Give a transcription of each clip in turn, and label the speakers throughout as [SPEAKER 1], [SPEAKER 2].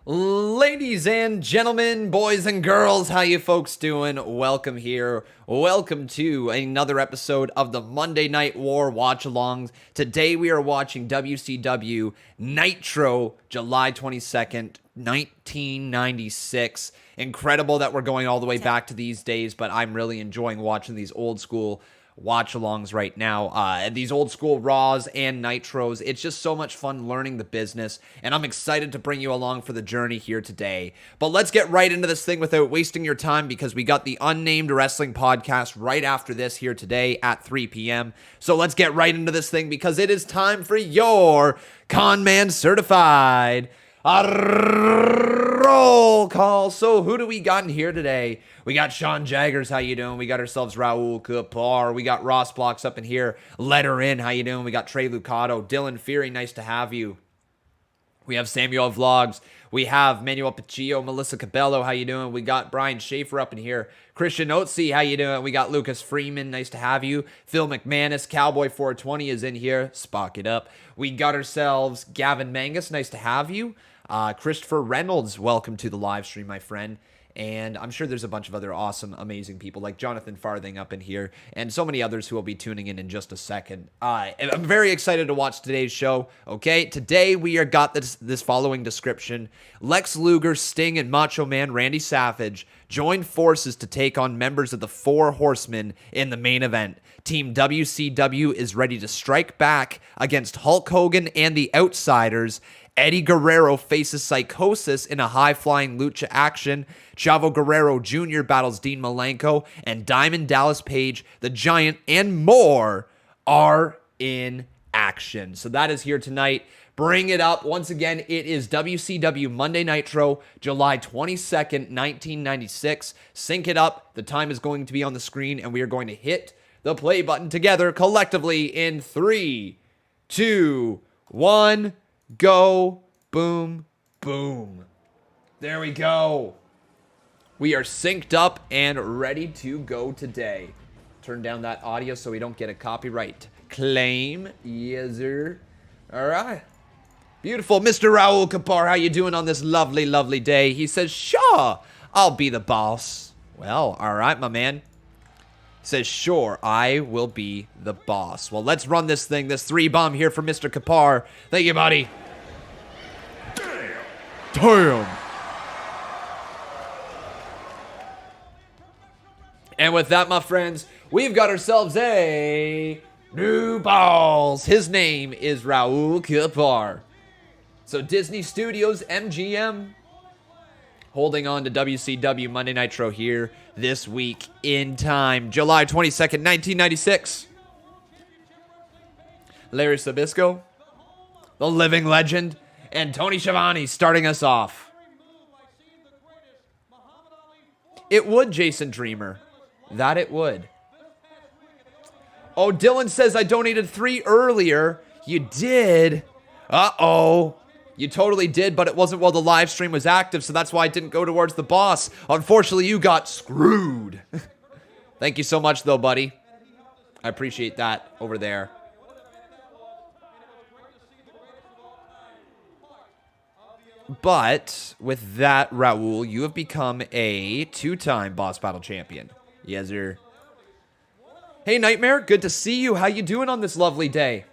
[SPEAKER 1] Ladies and gentlemen, boys and girls, how you folks doing? Welcome here. Welcome to another episode of the Monday Night War Watch-Alongs. Today we are watching WCW Nitro July 22nd, 1996. Incredible that we're going all the way back to these days, but I'm really enjoying watching these old school watch-alongs right now. These old school Raws and Nitros. It's just so much fun learning the business, and I'm excited to bring you along for the journey here today. But let's get right into this thing without wasting your time, because we got the Unnamed Wrestling Podcast right after this here today at 3 p.m. So let's get right into this thing, because it is time for your Con Man Certified roll call. So who do we got in here today? We got Sean Jaggers, how you doing? We got ourselves Raul Kapar. We got Ross Blocks up in here. Letter in, how you doing? We got Trey Lucado. Dylan Fury, nice to have you. We have Samuel Vlogs. We have Manuel Pacillo, Melissa Cabello, how you doing? We got Brian Schaefer up in here. Christian Otzi, how you doing? We got Lucas Freeman, nice to have you. Phil McManus, Cowboy 420 is in here. Spock it up. We got ourselves Gavin Mangus, nice to have you. Christopher Reynolds, welcome to the live stream, my friend. And I'm sure there's a bunch of other awesome, amazing people like Jonathan Farthing up in here and so many others who will be tuning in just a second. I'm very excited to watch today's show. Okay, today we are got this following description. Lex Luger, Sting, and Macho Man Randy Savage joined forces to take on members of the Four Horsemen in the main event. Team WCW is ready to strike back against Hulk Hogan and the Outsiders. Eddie Guerrero faces Psychosis in a high-flying lucha action. Chavo Guerrero Jr. battles Dean Malenko, and Diamond Dallas Page, the Giant, and more are in action. So that is here tonight. Bring it up. Once again, it is WCW Monday Nitro, July 22nd, 1996. Sync it up. The time is going to be on the screen, and we are going to hit the play button together collectively in 3, 2, 1... Go, boom, boom. There we go. We are synced up and ready to go today. Turn down that audio so we don't get a copyright claim. Yes, sir. All right. Beautiful. Mr. Raul Kapar, how you doing on this lovely, lovely day? He says, sure, I'll be the boss. Well, all right, my man. Says, sure, I will be the boss. Well, let's run this thing. This 3-bomb here for Mr. Kapar. Thank you, buddy. Damn. And with that, my friends, we've got ourselves a new boss. His name is Raul Kapar. So Disney Studios MGM holding on to WCW Monday Nitro here this week in time. July 22nd, 1996. Larry Sabisco, the living legend, and Tony Schiavone starting us off. It would, Jason Dreamer. That it would. Oh, Dylan says I donated 3 earlier. You did? Uh-oh. You totally did, but it wasn't while the live stream was active, so that's why it didn't go towards the boss. Unfortunately, you got screwed. Thank you so much, though, buddy. I appreciate that over there. But with that, Raul, you have become a 2-time Boss Battle champion. Yes, sir. Hey, Nightmare, good to see you. How you doing on this lovely day?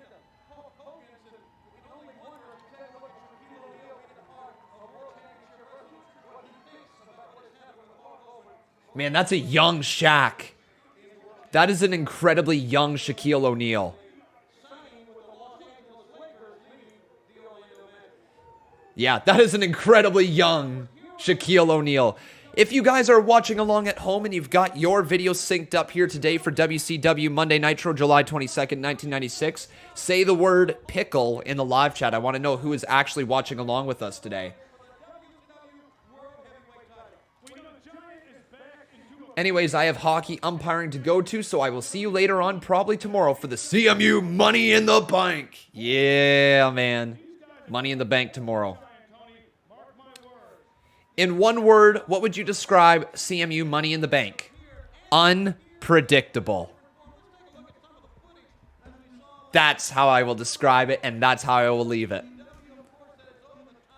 [SPEAKER 1] Man, that's a young Shaq. That is an incredibly young Shaquille O'Neal. Yeah, that is an incredibly young Shaquille O'Neal. If you guys are watching along at home and you've got your video synced up here today for WCW Monday Nitro, July 22nd, 1996, say the word pickle in the live chat. I want to know who is actually watching along with us today. Anyways, I have hockey umpiring to go to, so I will see you later on, probably tomorrow, for the CMU Money in the Bank. Yeah, man. Money in the Bank tomorrow. In one word, what would you describe CMU Money in the Bank? Unpredictable. That's how I will describe it, and that's how I will leave it.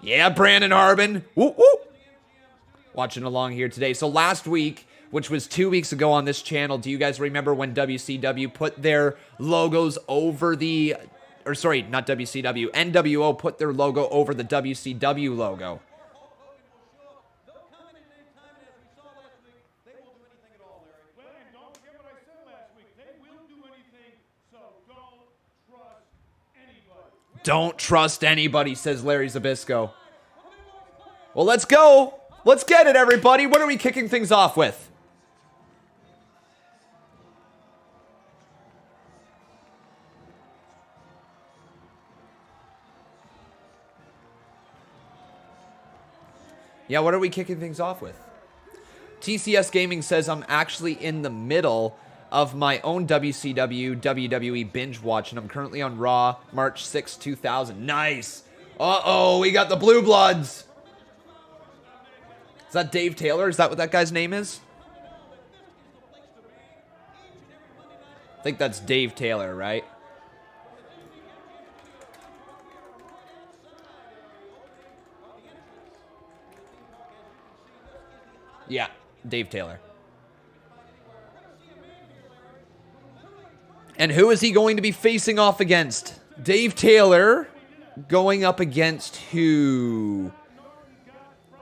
[SPEAKER 1] Yeah, Brandon Harbin. Woo, woo. Watching along here today. So last week, which was 2 weeks ago on this channel, do you guys remember when WCW put their logos over the... Or sorry, not WCW. NWO put their logo over the WCW logo. Don't trust anybody, says Larry Zbyszko. Well, let's go. Let's get it, everybody. What are we kicking things off with? Yeah, what are we kicking things off with? TCS Gaming says I'm actually in the middle of my own WCW WWE binge watch, and I'm currently on Raw, March 6, 2000. Nice. Uh-oh, we got the Blue Bloods. Is that Dave Taylor? Is that what that guy's name is? I think that's Dave Taylor, right? Yeah, Dave Taylor. And who is he going to be facing off against? Dave Taylor going up against who?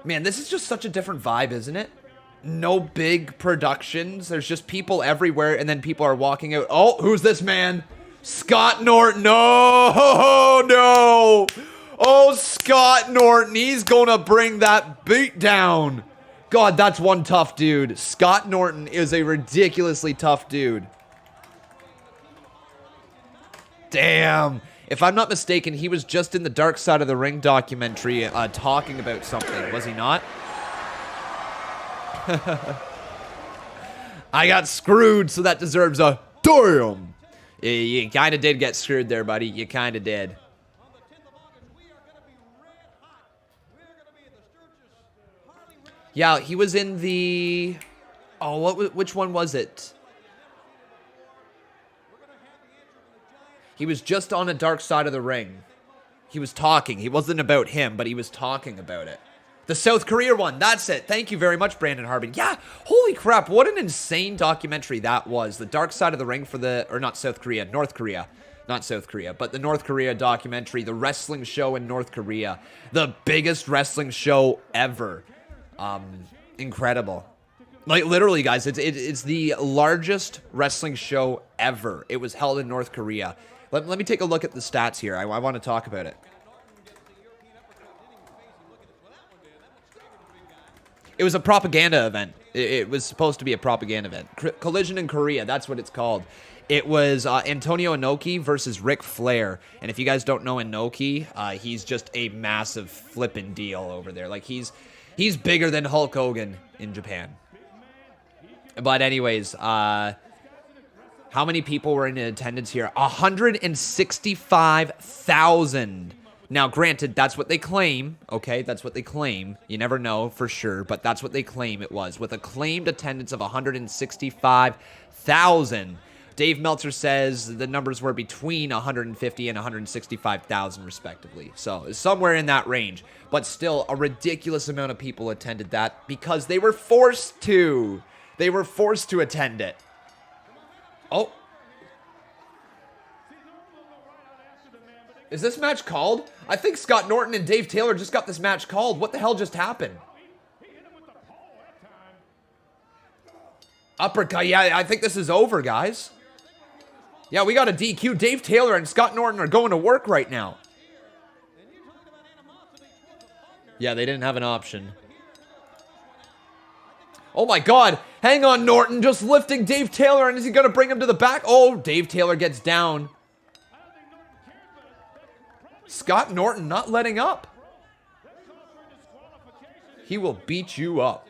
[SPEAKER 1] Man, this is just such a different vibe, isn't it? No big productions. There's just people everywhere, and then people are walking out. Oh, who's this man? Scott Norton. No, no. Oh, Scott Norton. He's going to bring that beat down. God, that's one tough dude. Scott Norton is a ridiculously tough dude. Damn. If I'm not mistaken, he was just in the Dark Side of the Ring documentary talking about something, was he not? I got screwed, so that deserves a damn. You kind of did get screwed there, buddy. You kind of did. Yeah, he was in the... Oh, which one was it? He was just on a Dark Side of the Ring. He was talking. He wasn't about him, but he was talking about it. The South Korea one. That's it. Thank you very much, Brandon Harbin. Yeah, holy crap. What an insane documentary that was. The Dark Side of the Ring for the... Or not South Korea. North Korea. Not South Korea, but the North Korea documentary. The wrestling show in North Korea. The biggest wrestling show ever. Incredible. Like, literally, guys, it's the largest wrestling show ever. It was held in North Korea. Let me take a look at the stats here. I want to talk about it. It was a propaganda event. It was supposed to be a propaganda event. Collision in Korea, that's what it's called. It was Antonio Inoki versus Ric Flair. And if you guys don't know Inoki, he's just a massive flippin' deal over there. Like, he's bigger than Hulk Hogan in Japan. But anyways, how many people were in attendance here? 165,000. Now, granted, that's what they claim, okay? That's what they claim. You never know for sure, but that's what they claim it was, with a claimed attendance of 165,000. Dave Meltzer says the numbers were between 150 and 165,000, respectively. So, somewhere in that range. But still, a ridiculous amount of people attended that because they were forced to. They were forced to attend it. Oh. Is this match called? I think Scott Norton and Dave Taylor just got this match called. What the hell just happened? Uppercut. Yeah, I think this is over, guys. Yeah, we got a DQ. Dave Taylor and Scott Norton are going to work right now. Yeah, they didn't have an option. Oh my God. Hang on, Norton. Just lifting Dave Taylor, and is he going to bring him to the back? Oh, Dave Taylor gets down. Scott Norton not letting up. He will beat you up.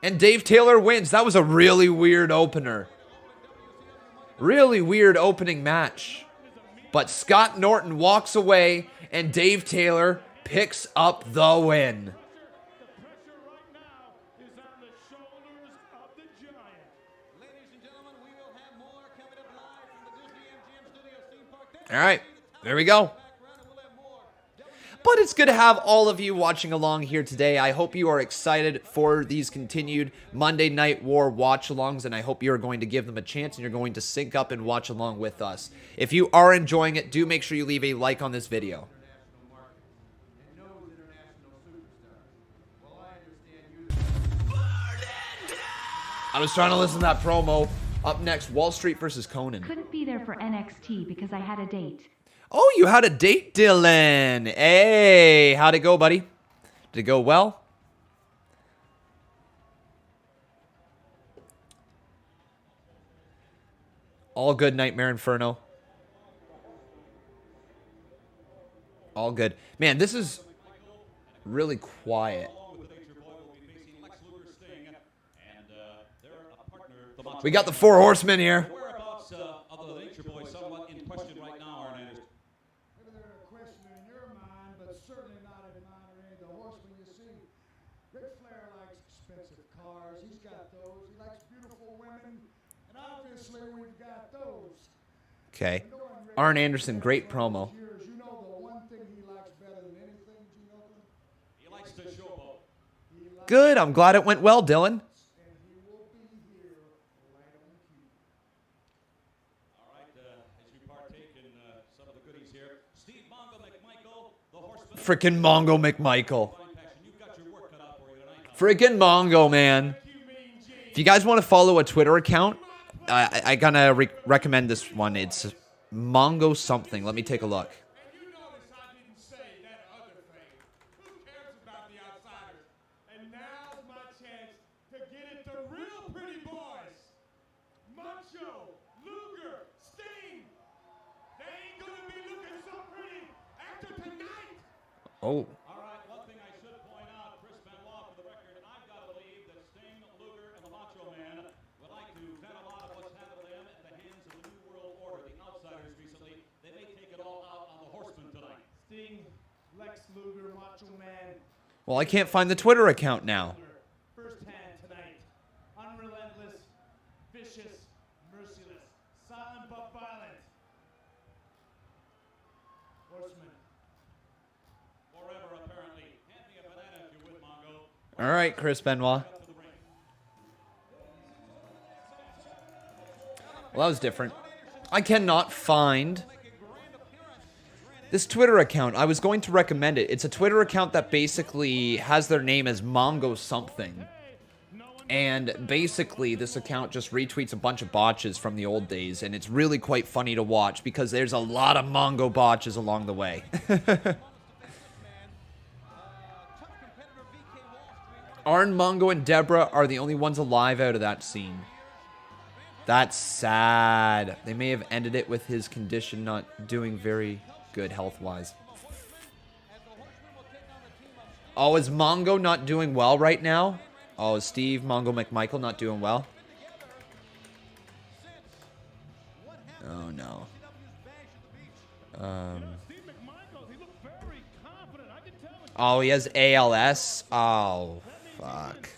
[SPEAKER 1] And Dave Taylor wins. That was a really weird opener. Really weird opening match. But Scott Norton walks away, and Dave Taylor picks up the win. All right, there we go. But it's good to have all of you watching along here today. I hope you are excited for these continued Monday Night War watch-alongs, and I hope you are going to give them a chance and you're going to sync up and watch along with us. If you are enjoying it, do make sure you leave a like on this video. I was trying to listen to that promo. Up next, Wall Street versus Conan.
[SPEAKER 2] Couldn't be there for NXT because I had a date.
[SPEAKER 1] Oh, you had a date, Dylan. Hey, how'd it go, buddy? Did it go well? All good, Nightmare Inferno. All good. Man, this is really quiet. We got the Four Horsemen here. Okay. Arn Anderson, great promo. Good. I'm glad it went well, Dylan. Frickin' Mongo McMichael. Frickin' Mongo, man. If you guys want to follow a Twitter account, I gotta recommend this one. It's Mongo something. Let me take a look. Oh.
[SPEAKER 3] All right, one thing I should point out, Chris Benoit, for the record, I've got to believe that Sting, Luger, and the Macho Man would like to vent a lot of what's happened to them at the hands of the New World Order, the outsiders recently. They may take it all out on the Horsemen tonight.
[SPEAKER 4] Sting, Lex Luger, Macho Man.
[SPEAKER 1] Well, I can't find the Twitter account now.
[SPEAKER 4] First hand tonight. Unrelentless, vicious, merciless, silent but violent. Horseman.
[SPEAKER 3] Forever, apparently. Hand me a banana if you would, Mongo.
[SPEAKER 1] All right, Chris Benoit. Well, that was different. I cannot find this Twitter account. I was going to recommend it. It's a Twitter account that basically has their name as Mongo something. And basically, this account just retweets a bunch of botches from the old days. And it's really quite funny to watch because there's a lot of Mongo botches along the way. Arn, Mongo, and Deborah are the only ones alive out of that scene. That's sad. They may have ended it with his condition not doing very good health-wise. Oh, is Mongo not doing well right now? Oh, is Steve Mongo McMichael not doing well? Oh, no. Oh, he has ALS? Oh, fuck.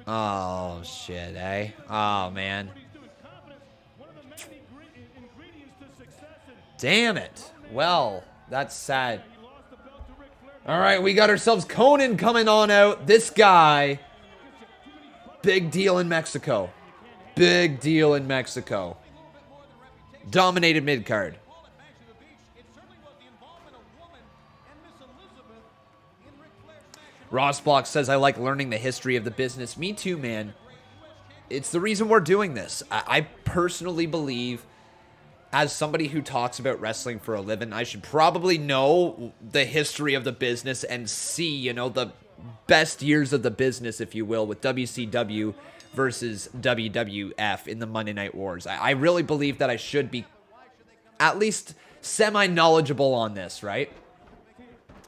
[SPEAKER 1] Oh, shit, eh? Oh, man. Damn it. Well, that's sad. All right, we got ourselves Conan coming on out. This guy, big deal in Mexico. Big deal in Mexico. Dominated mid-card. Ross Block says, I like learning the history of the business. Me too, man. It's the reason we're doing this. I personally believe, as somebody who talks about wrestling for a living, I should probably know the history of the business and see, you know, the best years of the business, if you will, with WCW versus WWF in the Monday Night Wars. I really believe that I should be at least semi-knowledgeable on this, right?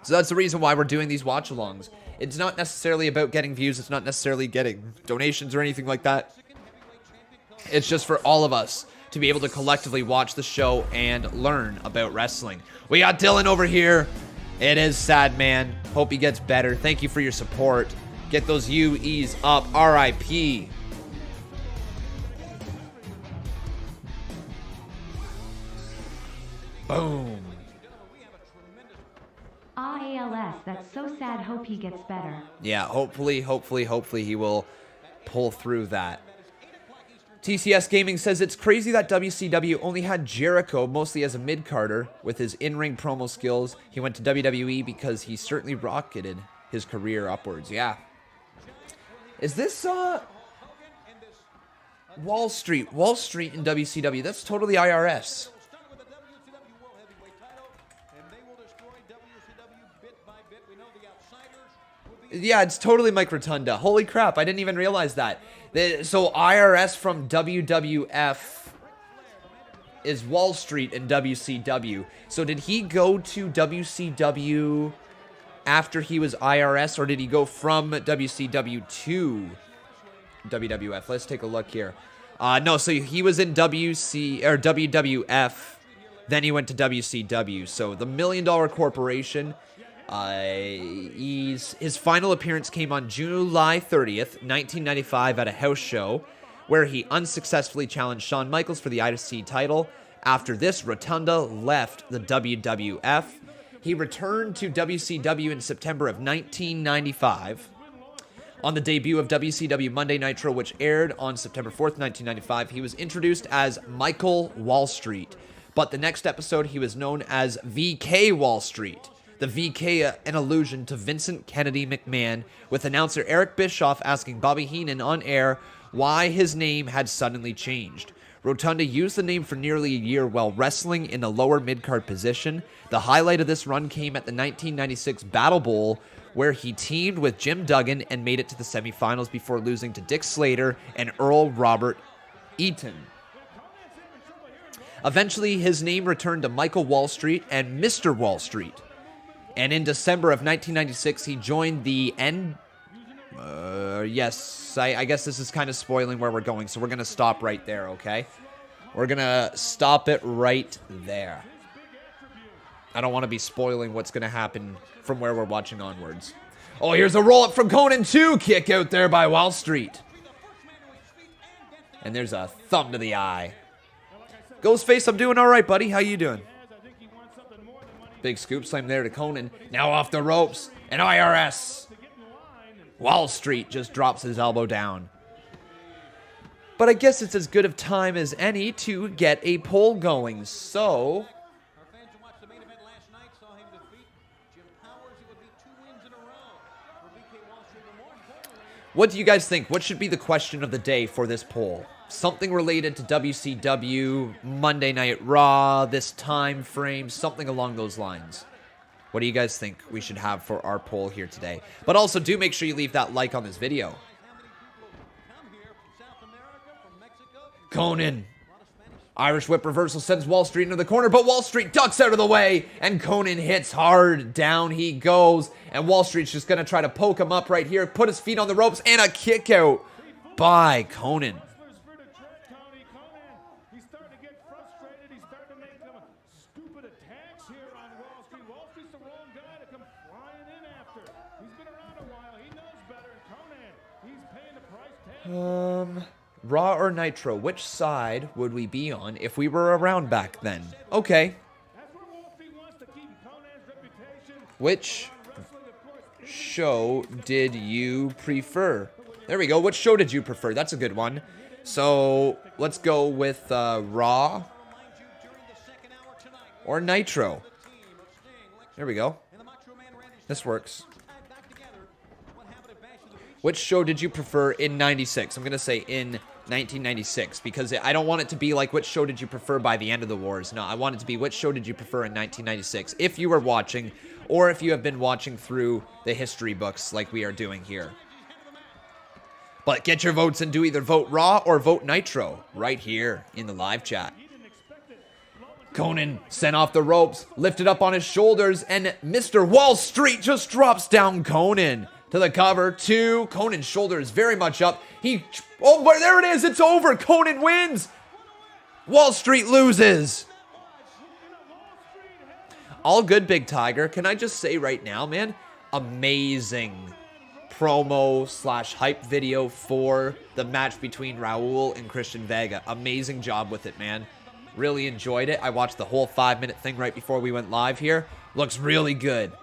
[SPEAKER 1] So that's the reason why we're doing these watch-alongs. It's not necessarily about getting views. It's not necessarily getting donations or anything like that. It's just for all of us to be able to collectively watch the show and learn about wrestling. We got Dylan over here. It is sad, man. Hope he gets better. Thank you for your support. Get those UEs up. RIP. Boom.
[SPEAKER 2] That's so sad. Hope he gets better.
[SPEAKER 1] Yeah, hopefully he will pull through that. TCS Gaming says it's crazy that WCW only had Jericho mostly as a mid-carder. With his in-ring promo skills, he went to WWE because he certainly rocketed his career upwards. Yeah. Is this Wall Street? Wall Street in WCW. That's totally IRS. Yeah, it's totally Mike Rotunda. Holy crap, I didn't even realize that. So IRS from WWF is Wall Street in WCW. So did he go to WCW after he was IRS, or did he go from WCW to WWF? Let's take a look here. No, so he was in WWF, then he went to WCW. So the $1 Million Corporation. His final appearance came on July 30th, 1995 at a house show where he unsuccessfully challenged Shawn Michaels for the IC title. After this, Rotunda left the WWF. He returned to WCW in September of 1995. On the debut of WCW Monday Nitro, which aired on September 4th, 1995, he was introduced as Michael Wall Street. But the next episode, he was known as VK Wall Street. The VK, an allusion to Vincent Kennedy McMahon, with announcer Eric Bischoff asking Bobby Heenan on air why his name had suddenly changed. Rotunda used the name for nearly a year while wrestling in the lower mid-card position. The highlight of this run came at the 1996 Battle Bowl, where he teamed with Jim Duggan and made it to the semifinals before losing to Dick Slater and Earl Robert Eaton. Eventually, his name returned to Michael Wall Street and Mr. Wall Street. And in December of 1996, he joined the yes, I guess this is kind of spoiling where we're going, so we're going to stop right there, okay? We're going to stop it right there. I don't want to be spoiling what's going to happen from where we're watching onwards. Oh, here's a roll-up from Conan, too. Kick out there by Wall Street. And there's a thumb to the eye. Ghostface, I'm doing all right, buddy. How you doing? Big scoop slam there to Conan. Now off the ropes. And IRS. Wall Street just drops his elbow down. But I guess it's as good of time as any to get a poll going. So, what do you guys think? What should be the question of the day for this poll? Something related to WCW, Monday Night Raw, this time frame, something along those lines. What do you guys think we should have for our poll here today? But also, do make sure you leave that like on this video. Conan. Irish whip reversal sends Wall Street into the corner, but Wall Street ducks out of the way, and Conan hits hard. Down he goes, and Wall Street's just going to try to poke him up right here, put his feet on the ropes, and a kick out by Conan. Raw or Nitro, which side would we be on if we were around back then? Okay. Which show did you prefer? There we go. Which show did you prefer? That's a good one. So, let's go with Raw or Nitro. There we go. This works. Which show did you prefer in 96? I'm going to say in 1996 because I don't want it to be like which show did you prefer by the end of the wars. No, I want it to be which show did you prefer in 1996 if you were watching or if you have been watching through the history books like we are doing here. But get your votes and do either vote Raw or vote Nitro right here in the live chat. Conan sent off the ropes, lifted up on his shoulders, and Mr. Wall Street just drops down Conan. To the cover, two. Conan's shoulder is very much up. Oh, but there it is. It's over. Conan wins. Wall Street loses. All good, Big Tiger. Can I just say right now, man, amazing promo / hype video for the match between Raul and Christian Vega. Amazing job with it, man. Really enjoyed it. I watched the whole 5-minute thing right before we went live here. Looks really good.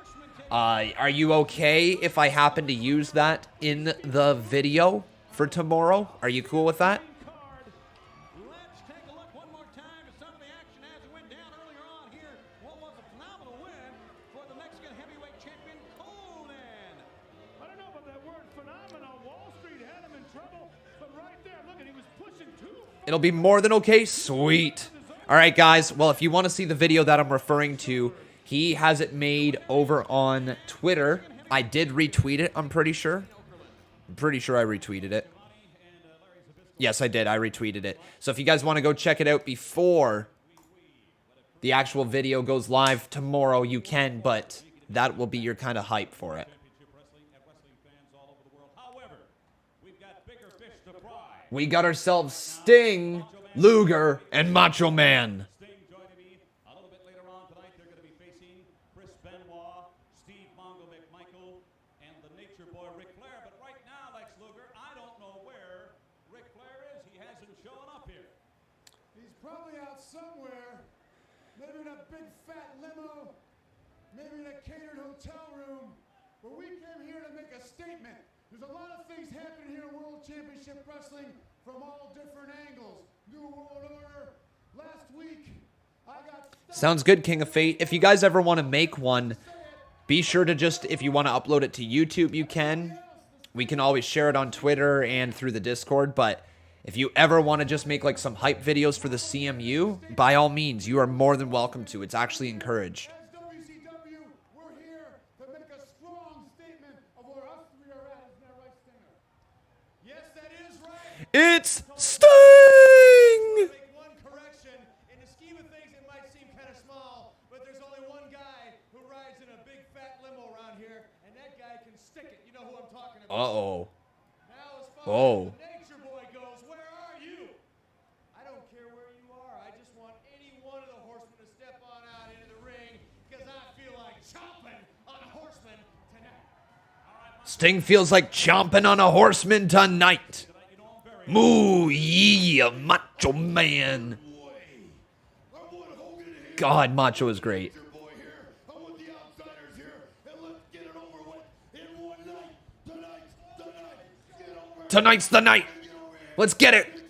[SPEAKER 1] Are you okay if I happen to use that in the video for tomorrow? Are you cool with that?
[SPEAKER 3] Let's take a look one more time at some of the action as it went down earlier on here. What was a phenomenal win for the Mexican heavyweight champion, Hogan.
[SPEAKER 4] I don't know about that word phenomenal. Wall Street had him in trouble, but right there, look at, he was pushing too.
[SPEAKER 1] It'll be more than okay. Sweet. All right, guys. Well, if you want to see the video that I'm referring to, he has it made over on Twitter. I did retweet it, I'm pretty sure. I'm pretty sure I retweeted it. Yes, I did. I retweeted it. So if you guys want to go check it out before the actual video goes live tomorrow, you can, but that will be your kind of hype for it. We got ourselves Sting, Luger, and Macho Man.
[SPEAKER 3] Sting joining me a little bit later on tonight. They're going to be facing Chris Benoit, Steve Mongo McMichael, and the Nature Boy Ric Flair. But right now, Lex Luger, I don't know where Ric Flair is. He hasn't shown up here.
[SPEAKER 4] He's probably out somewhere. Maybe in a big fat limo. Maybe in a catered hotel room. But we came here to make a statement. There's a lot of things happening here in World Championship Wrestling from all different angles. New World Order. Last week, I got...
[SPEAKER 1] Sounds good, King of Fate. If you guys ever want to make one, be sure to just, if you want to upload it to YouTube, you can. We can always share it on Twitter and through the Discord, but if you ever want to just make like some hype videos for the CMU, by all means, you are more than welcome to. It's actually encouraged.
[SPEAKER 4] As WCW, we're here to make a strong statement of where us three are at. Isn't that right, Stinger? Yes, that is right.
[SPEAKER 1] It's Sting!
[SPEAKER 4] Make one correction. In the scheme of things, it might seem kind of small, but there's only one guy who rides in a big fat limo around here, and that guy can stick it. You know who I'm talking about.
[SPEAKER 1] Uh-oh.
[SPEAKER 4] Now, as far
[SPEAKER 1] Oh.
[SPEAKER 4] as the Nature Boy goes, where are you? I don't care where you are. I just want any one of the horsemen to step on out into the ring, because I feel like chomping on a horseman tonight.
[SPEAKER 1] Sting feels like chomping on a horseman tonight. Moo yeah, Macho Man. God, Macho is great. Tonight's the night. Let's get it.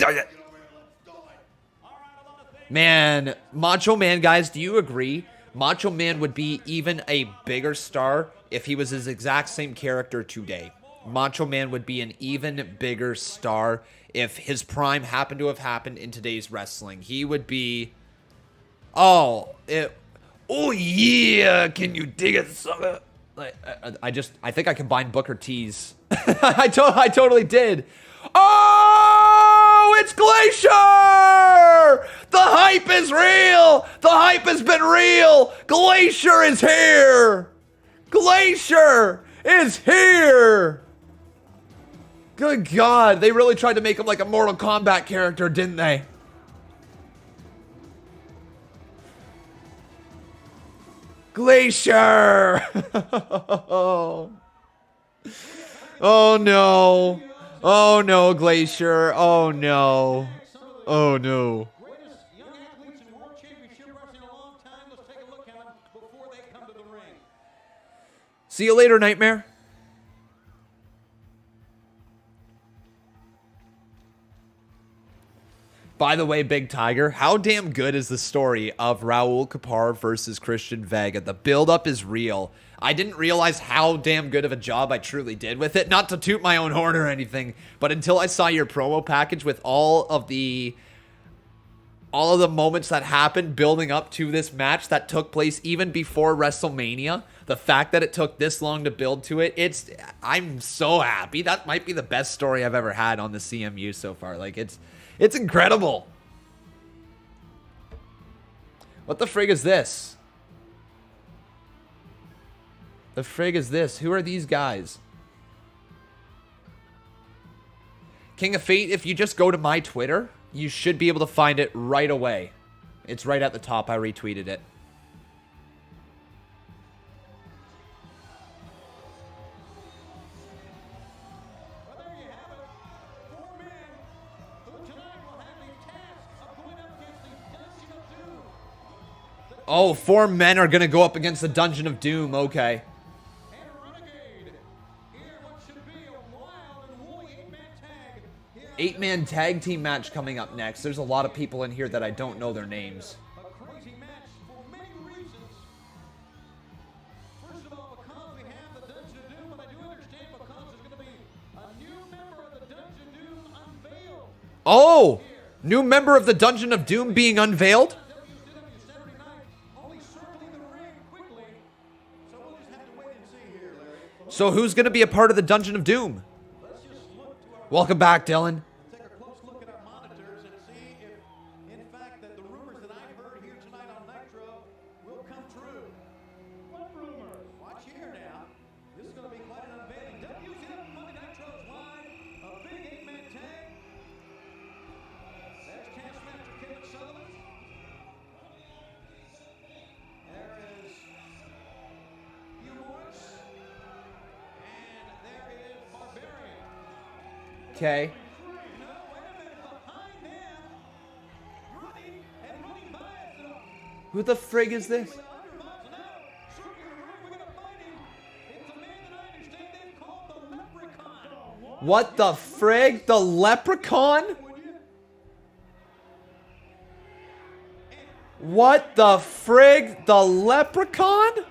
[SPEAKER 1] Man, Macho Man, guys, do you agree? Macho Man would be even a bigger star if he was his exact same character today. Macho Man would be an even bigger star if his prime happened to have happened in today's wrestling. He would be... Oh yeah, can you dig it, sucker? I think I combined Booker T's. I totally did. Oh, it's Glacier! The hype is real! The hype has been real! Glacier is here! Glacier is here! Good God, they really tried to make him like a Mortal Kombat character, didn't they? Glacier! Oh no. Oh no, Glacier. Oh no. Oh no.
[SPEAKER 3] Greatest young athletes in World Championship Wrestling in a long time. Let's take a look at them before they come to the ring.
[SPEAKER 1] See you later, Nightmare. By the way, Big Tiger, how damn good is the story of Raul Kapar versus Christian Vega? The build-up is real. I didn't realize how damn good of a job I truly did with it. Not to toot my own horn or anything, but until I saw your promo package with all of the moments that happened building up to this match that took place even before WrestleMania, the fact that it took this long to build to it, I'm so happy. That might be the best story I've ever had on the CMU so far. Like, it's incredible. What the frig is this? The frig is this? Who are these guys? King of Fate, if you just go to my Twitter, you should be able to find it right away. It's right at the top. I retweeted it.
[SPEAKER 3] Well, there you have it. Four men who tonight will have the task of going up against the Dungeon of Doom.
[SPEAKER 1] Oh, 4 men are going to go up against the Dungeon of Doom. Okay. 8-man tag team match coming up next. There's a lot of people in here that I don't know their names.
[SPEAKER 3] A crazy match for many reasons. First of all, because we have the Dungeon of Doom, but I do understand because there's going to be a new member of the Dungeon of Doom unveiled.
[SPEAKER 1] Oh! New member of the Dungeon of Doom being unveiled?
[SPEAKER 3] WCW Saturday night, only circling the ring quickly. So we'll just have to wait and see here, Larry.
[SPEAKER 1] So who's going to be a part of the Dungeon of Doom?
[SPEAKER 3] Let's just look to our
[SPEAKER 1] Welcome back, Dylan.
[SPEAKER 3] take a close look at our monitors and see if, in fact, that the rumors that I've heard here tonight on Nitro will come true. What rumors? Watch here now. This is going to be quite an unveiling. WCW Monday Nitro is live. A big 8-man tag. There's Taskmaster Kevin Sullivan. There is Hugh Morris. And there is Barbarian.
[SPEAKER 1] Okay. Who the frig is this? What the frig? The leprechaun? What the frig? The leprechaun?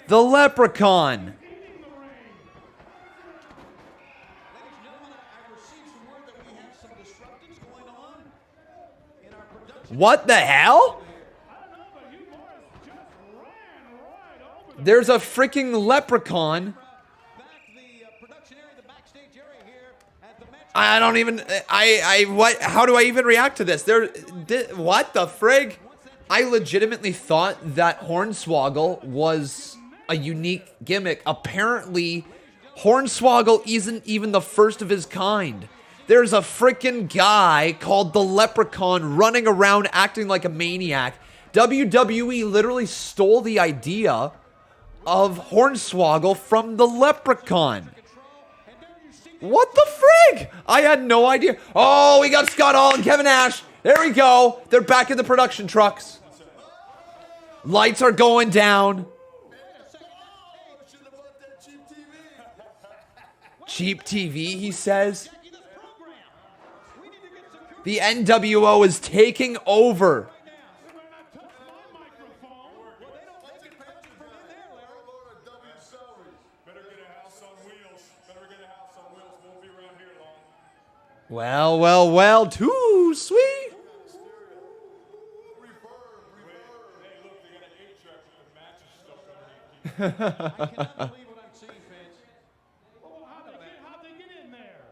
[SPEAKER 1] The leprechaun. What the hell? There's a freaking leprechaun. I don't even, what, how do I even react to this? What the frig? I legitimately thought that Hornswoggle was a unique gimmick. Apparently, Hornswoggle isn't even the first of his kind. There's a freaking guy called the Leprechaun running around acting like a maniac. WWE literally stole the idea of Hornswoggle from the Leprechaun. What the frig? I had no idea. Oh, we got Scott Hall and Kevin Nash. There we go. They're back in the production trucks. Lights are going down. Cheap TV, he says. The NWO is taking over. Well, well, well, too sweet.
[SPEAKER 3] I cannot believe what I'm seeing, fans. Well, how'd they get in there?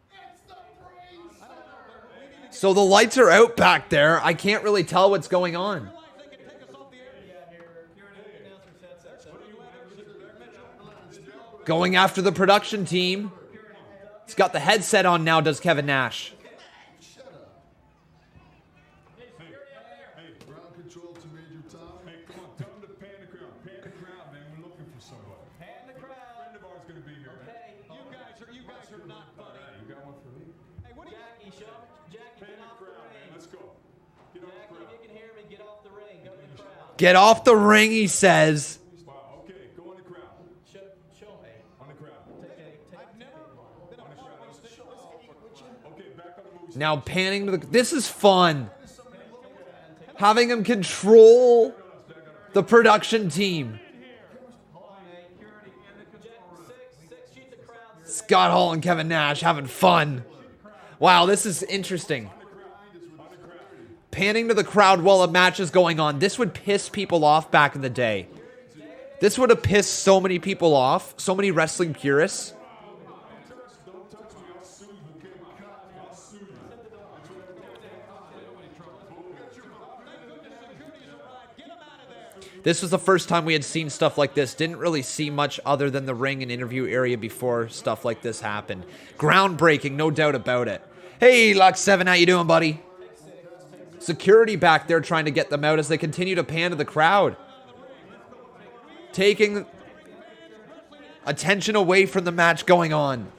[SPEAKER 3] It's the priest. I don't know, but we need to
[SPEAKER 1] So the lights are out back there. I can't really tell what's going on.
[SPEAKER 3] realize they can take us off the air.
[SPEAKER 1] Going after the production team. He's got the headset on now, does Kevin Nash.
[SPEAKER 4] Ground control to Major Tom.
[SPEAKER 5] Hey, come on, tell him to pan the crowd. Pan the crowd, man. We're looking for somebody.
[SPEAKER 3] Pan the crowd.
[SPEAKER 5] A friend of ours gonna be here.
[SPEAKER 3] Okay, you guys are not funny.
[SPEAKER 5] You got one for me?
[SPEAKER 3] Hey, what do you?
[SPEAKER 5] Pan
[SPEAKER 3] Jackie, get
[SPEAKER 5] the
[SPEAKER 3] off the
[SPEAKER 5] crowd, man.
[SPEAKER 3] ring.
[SPEAKER 5] Let's go. Get off the crowd.
[SPEAKER 3] If you can hear me, get off the ring. Go to the crowd.
[SPEAKER 1] Get off the ring, he says.
[SPEAKER 5] Wow, okay, go on the crowd.
[SPEAKER 3] Show me.
[SPEAKER 5] On the crowd.
[SPEAKER 3] I've never been a part of this.
[SPEAKER 5] Okay, back on the movie.
[SPEAKER 1] Now panning to the... This is fun. Having him control the production team. Scott Hall and Kevin Nash having fun. Wow, this is interesting. Panning to the crowd while a match is going on. This would piss people off back in the day. This would have pissed so many people off. So many wrestling purists. This was the first time we had seen stuff like this. Didn't really see much other than the ring and interview area before stuff like this happened. Groundbreaking, no doubt about it. Hey, Lux 7, how you doing, buddy? Security back there trying to get them out as they continue to pan to the crowd. taking attention away from the match going on.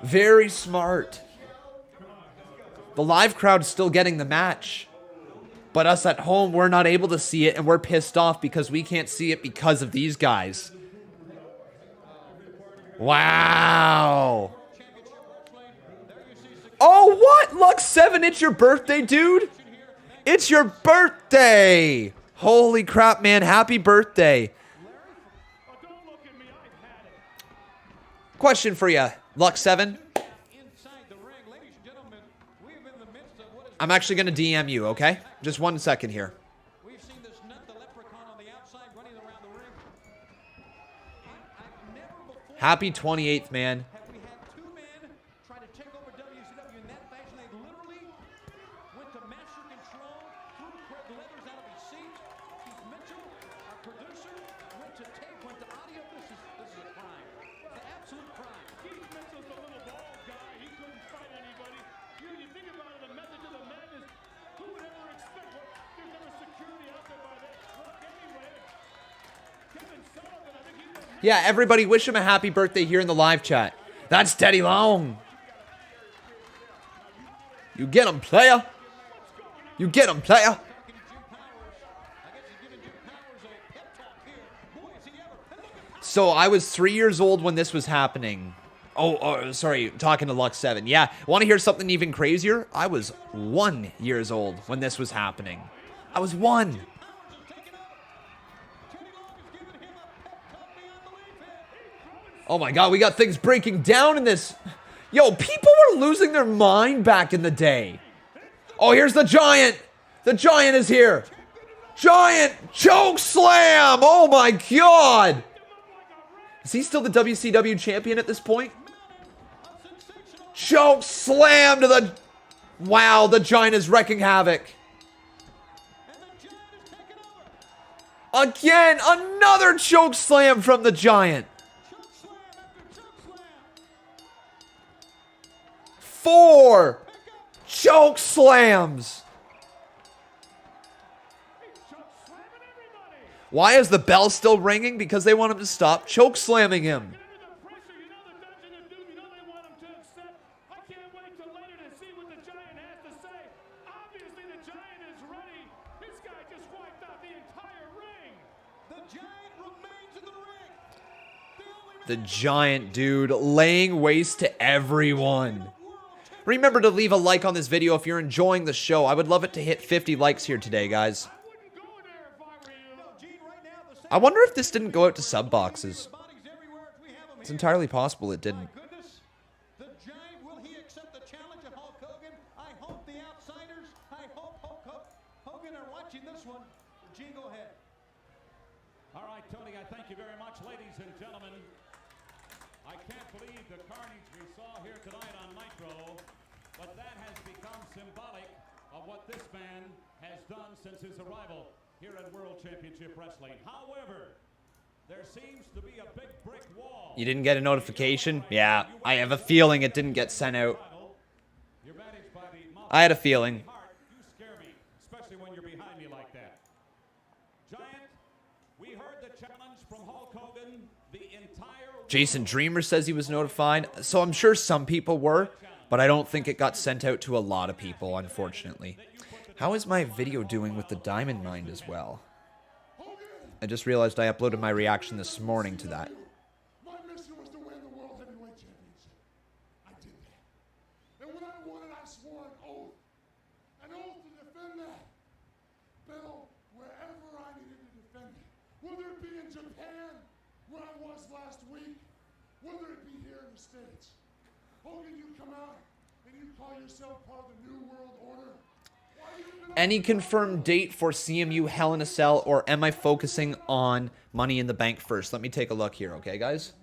[SPEAKER 1] Very smart. The live crowd's still getting the match. But us at home, we're not able to see it, and we're pissed off because we can't see it because of these guys. Wow. Oh, what? Lux 7, it's your birthday, dude? It's your birthday. Holy crap, man. Happy birthday. Question for you, Lux 7. I'm actually going to DM you, okay? Just 1 second here.
[SPEAKER 3] We've seen this nut, the leprechaun on the outside running around the ring. I've never before
[SPEAKER 1] Happy 28th, man.
[SPEAKER 3] have we had two men try to take over WCW in that fashion. They literally went to master control, threw Craig Leathers out of his seat. Keith Mitchell, our producer, went to tape, went to audio. This is a crime. It's an absolute crime.
[SPEAKER 6] Keith Mitchell's a little bald guy. He couldn't fight anybody. You think about it, the method to the madness. Who would ever expect? There's never security out there by that truck anyway. Kevin Sullivan, I think he's the
[SPEAKER 1] Yeah, everybody wish him a happy birthday here in the live chat. That's Teddy Long. You get him, player. You get him, player. So I was 3 years old when this was happening. Oh, sorry, talking to Lux 7. Yeah, want to hear something even crazier? I was 1 years old when this was happening. I was 1. Oh my god, we got things breaking down in this. Yo, people were losing their mind back in the day. Oh, here's the Giant. The Giant is here. Giant choke slam. Oh my god. Is he still the WCW champion at this point? Choke slam to the... Wow, the Giant is wrecking havoc. Again, another choke slam from the Giant. 4 choke slams. Why is the bell still ringing? Because they want him to stop choke slamming him.
[SPEAKER 6] pressure. You know the Dutch and the Duke. You know they want him to accept. I can't wait till later to see what the Giant has to say. Obviously, the Giant is ready. This guy just wiped out the entire ring.
[SPEAKER 3] The Giant remains in the ring.
[SPEAKER 1] The Giant, dude, laying waste to everyone. Remember to leave a like on this video if you're enjoying the show. I would love it to hit 50 likes here today, guys.
[SPEAKER 6] I wouldn't go in there if I were you.
[SPEAKER 3] No, Gene, right now, the
[SPEAKER 1] I wonder if this didn't go out to sub boxes.
[SPEAKER 3] bodies everywhere as we have them
[SPEAKER 1] It's
[SPEAKER 3] here.
[SPEAKER 1] entirely possible it
[SPEAKER 3] My
[SPEAKER 1] didn't.
[SPEAKER 3] goodness, the Giant, will he accept the challenge of Hulk Hogan? I hope the outsiders, I hope Hogan are watching this one. Gene, go ahead.
[SPEAKER 6] All right, Tony, I thank you very much, ladies and gentlemen. I can't believe the carnage we saw here tonight on Nitro, but that has become symbolic of what this man has done since his arrival here at World Championship Wrestling. However, there seems to be a big brick wall.
[SPEAKER 1] You didn't get a notification? Yeah, I have a feeling it didn't get sent out.
[SPEAKER 6] You're managed by the
[SPEAKER 1] I had a feeling.
[SPEAKER 6] Heart, you scare me, especially when you're behind me like that. Giant, we heard the challenge from Hulk Hogan. The entire
[SPEAKER 1] Jason Dreamer says he was notified, so I'm sure some people were, but I don't think it got sent out to a lot of people, unfortunately. How is my video doing with the Diamond Mind as well? I just realized I uploaded my reaction this morning to that.
[SPEAKER 4] My mission was to win the World Heavyweight Championship. I did that. And when I won it, I swore an oath to defend that. Battle wherever I needed to defend it. Whether it be in Japan, where I was last week, whether it be here in the States. Hogan, you come out and you call yourself part of the New World Order. Why do you even
[SPEAKER 1] Any confirmed date for CMU Hell in a Cell, or am I focusing on Money in the Bank first? Let me take a look here, okay, guys?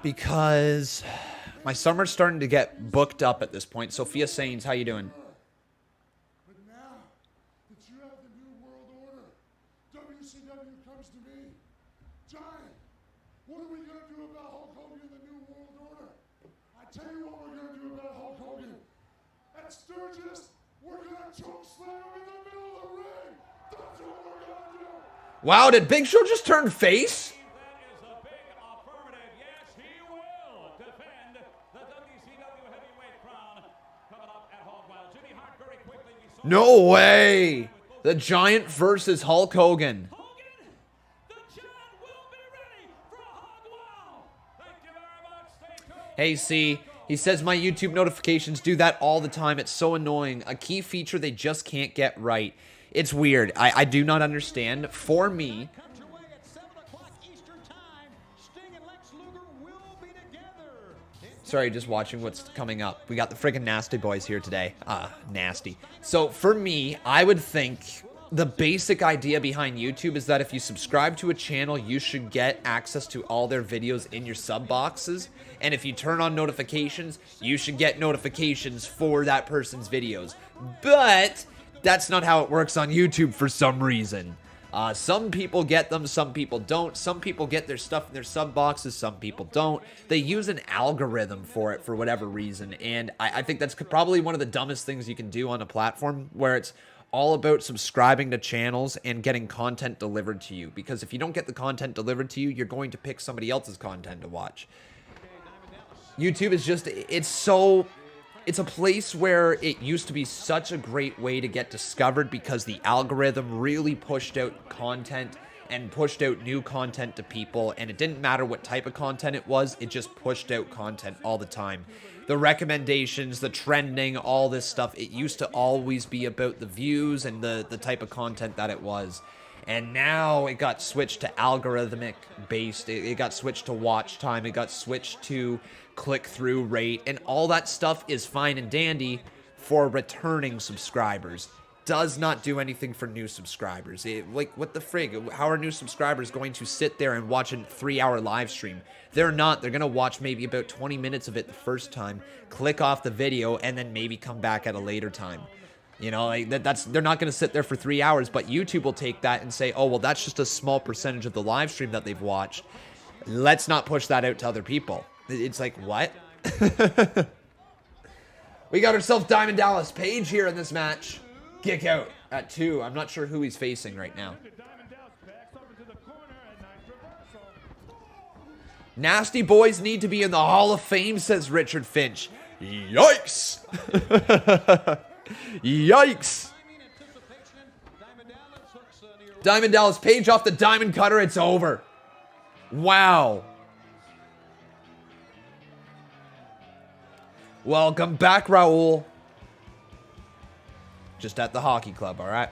[SPEAKER 1] Because my summer's starting to get booked up at this point. Sophia Sains, how you doing?
[SPEAKER 4] But now that you have the New World Order, WCW comes to me. Giant, what are we going to do about Hulk Hogan and the New World Order? I tell you what we're going to do about Hulk Hogan. At Sturgis, we're going to choke slam him in the middle of the ring. That's what we're gonna do.
[SPEAKER 1] Wow, did Big Show just turn face?
[SPEAKER 6] That is a big affirmative. Yes, he will defend the WCW heavyweight crown coming up at Hogwild. Jimmy Hart very quickly. We saw
[SPEAKER 1] No way. The Giant versus Hulk Hogan.
[SPEAKER 6] Hogan, the Giant will be ready for Hogwild. Thank you very much. Stay tuned.
[SPEAKER 1] Hey, see, he says my YouTube notifications do that all the time. It's so annoying. A key feature they just can't get right. It's weird. I do not understand. For me,
[SPEAKER 6] Comes your way at 7 o'clock Eastern Time. Sting and Lex Luger will be together.
[SPEAKER 1] sorry, just watching what's coming up. We got the friggin' Nasty Boys here today. Nasty. So for me, I would think the basic idea behind YouTube is that if you subscribe to a channel, you should get access to all their videos in your sub boxes. And if you turn on notifications, you should get notifications for that person's videos. But that's not how it works on YouTube for some reason. Some people get them, some people don't. Some people get their stuff in their sub boxes, some people don't. They use an algorithm for it for whatever reason. And I think that's probably one of the dumbest things you can do on a platform where it's all about subscribing to channels and getting content delivered to you. Because if you don't get the content delivered to you, you're going to pick somebody else's content to watch. YouTube is just, it's a place where it used to be such a great way to get discovered because the algorithm really pushed out content and pushed out new content to people, and it didn't matter what type of content it was, it just pushed out content all the time. The recommendations, the trending, all this stuff, it used to always be about the views and the type of content that it was. And now it got switched to algorithmic based, it got switched to watch time, it got switched to click-through rate, and all that stuff is fine and dandy for returning subscribers. Does not do anything for new subscribers. Like, what the frig? How are new subscribers going to sit there and watch a 3-hour live stream? They're not. They're going to watch maybe about 20 minutes of it the first time, click off the video, and then maybe come back at a later time. You know, like they're not going to sit there for 3 hours, but YouTube will take that and say, oh, well, that's just a small percentage of the live stream that they've watched. Let's not push that out to other people. It's like, what? We got ourselves Diamond Dallas Page here in this match. Kick out at 2. I'm not sure who he's facing right now. Nasty Boys need to be in the Hall of Fame, says Richard Finch. Yikes! Yikes! Diamond Dallas Page off the Diamond Cutter. It's over. Wow. Welcome back, Raul. Just at the hockey club, all right?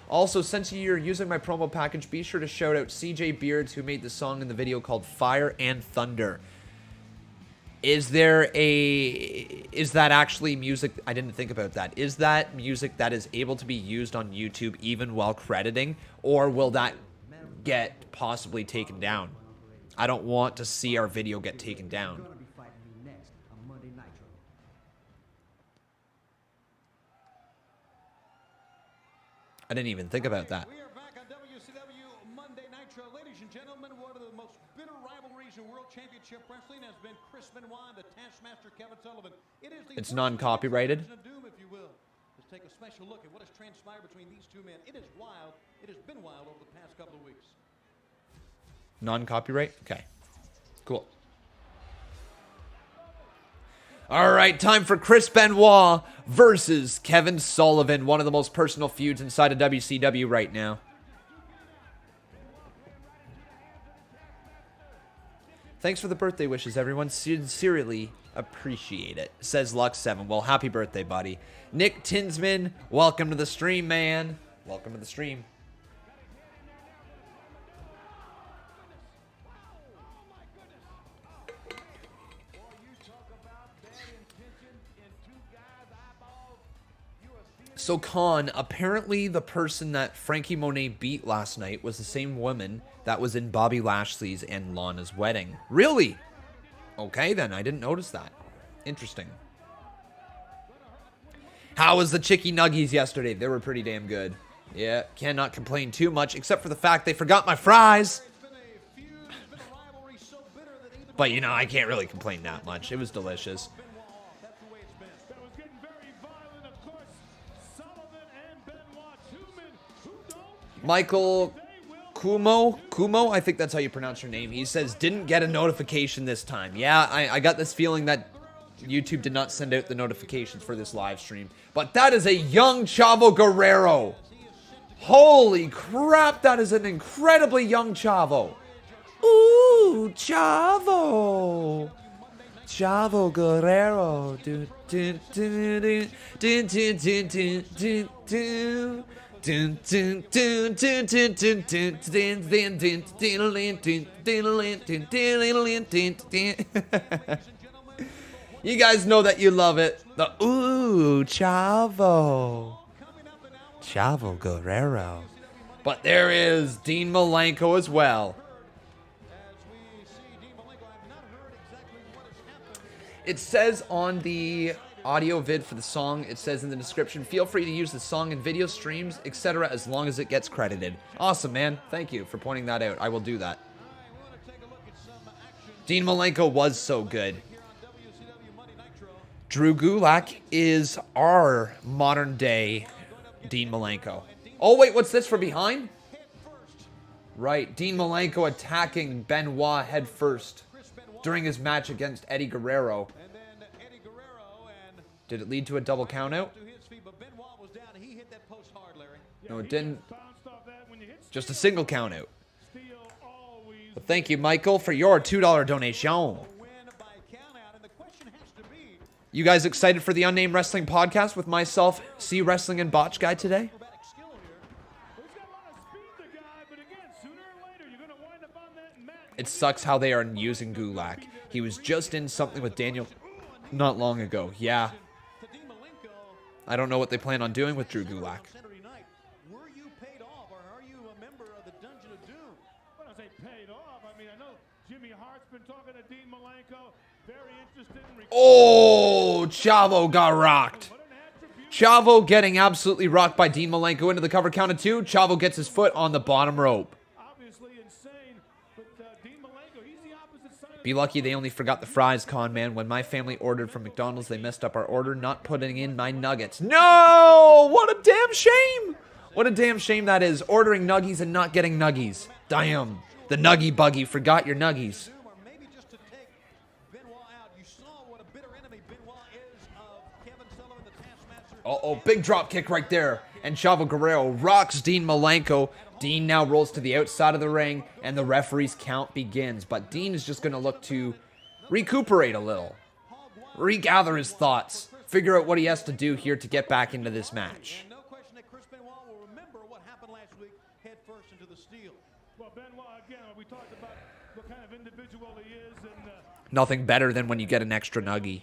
[SPEAKER 1] Also, since you're using my promo package, be sure to shout out CJ Beards, who made the song in the video called Fire and Thunder. Is that actually music? I didn't think about that. Is that music that is able to be used on YouTube even while crediting? Or will that get possibly taken down? I don't want to see our video get taken down. I didn't even think about that.
[SPEAKER 6] We are back on WCW Monday Nitro. Ladies and gentlemen, one of the most bitter rivalries in World Championship Wrestling has been Chris Benoit and the Taskmaster Kevin Sullivan.
[SPEAKER 1] It's non-copyrighted.
[SPEAKER 6] Of doom, if you will. Let's take a special look at what has transpired between these two men. It is wild. It has been wild over the past couple of weeks.
[SPEAKER 1] Non-copyright? Okay. Cool. All right, time for Chris Benoit versus Kevin Sullivan, one of the most personal feuds inside of WCW right now. Thanks for the birthday wishes, everyone. Sincerely appreciate it, says Lux7. Well, happy birthday, buddy. Nick Tinsman, welcome to the stream, man. Welcome to the stream. So, Khan, apparently the person that Frankie Monet beat last night was the same woman that was in Bobby Lashley's and Lana's wedding. Really? Okay, then. I didn't notice that. Interesting. How was the Chicky Nuggies yesterday? They were pretty damn good. Yeah, cannot complain too much, except for the fact they forgot my fries. But, you know, I can't really complain that much. It was delicious.
[SPEAKER 3] That was getting very violent, of course. Sullivan and Benoit, two men who don't
[SPEAKER 1] Michael Kumo, I think that's how you pronounce your name. He says, didn't get a notification this time. Yeah, I got this feeling that YouTube did not send out the notifications for this live stream. But that is a young Chavo Guerrero. Holy crap, that is an incredibly young Chavo. Ooh, Chavo. Chavo Guerrero. You guys know that you love it. The ooh, Chavo. Chavo Guerrero. But there is Dean Malenko as well. It says on the audio vid for the song, it says in the description, feel free to use the song in video streams, etc. as long as it gets credited. Awesome, man. Thank you for pointing that out. I will do that. Dean Malenko was so good. Drew Gulak is our modern day Dean Malenko. Oh, wait, what's this for behind? Right, Dean Malenko attacking Benoit head first during his match against Eddie Guerrero. Did it lead to a double countout? No, it didn't. Just a single countout. But thank you, Michael, for your $2 donation. You guys excited for the Unnamed Wrestling Podcast with myself, C Wrestling and Botch Guy today? It sucks how they are using Gulak. He was just in something with Daniel not long ago. Yeah. I don't know what they plan on doing with Drew Gulak. Oh, Chavo got rocked. Chavo getting absolutely rocked by Dean Malenko into the cover count of 2. Chavo gets his foot on the bottom rope. Be lucky they only forgot the fries, con man. When my family ordered from McDonald's, they messed up our order, not putting in my nuggets. No! What a damn shame! What a damn shame that is. Ordering nuggies and not getting nuggies. Damn. The nuggy buggy forgot your nuggies. Uh-oh, big drop kick right there. And Chavo Guerrero rocks Dean Malenko. Dean now rolls to the outside of the ring, and the referee's count begins. But Dean is just going to look to recuperate a little. Regather his thoughts. Figure out what he has to do here to get back into this match.
[SPEAKER 6] No question that Chris Benoit will remember what happened last week, head first into the steel. Well, Benoit, again, we talked about what kind of individual he is. And
[SPEAKER 1] nothing better than when you get an extra nuggie.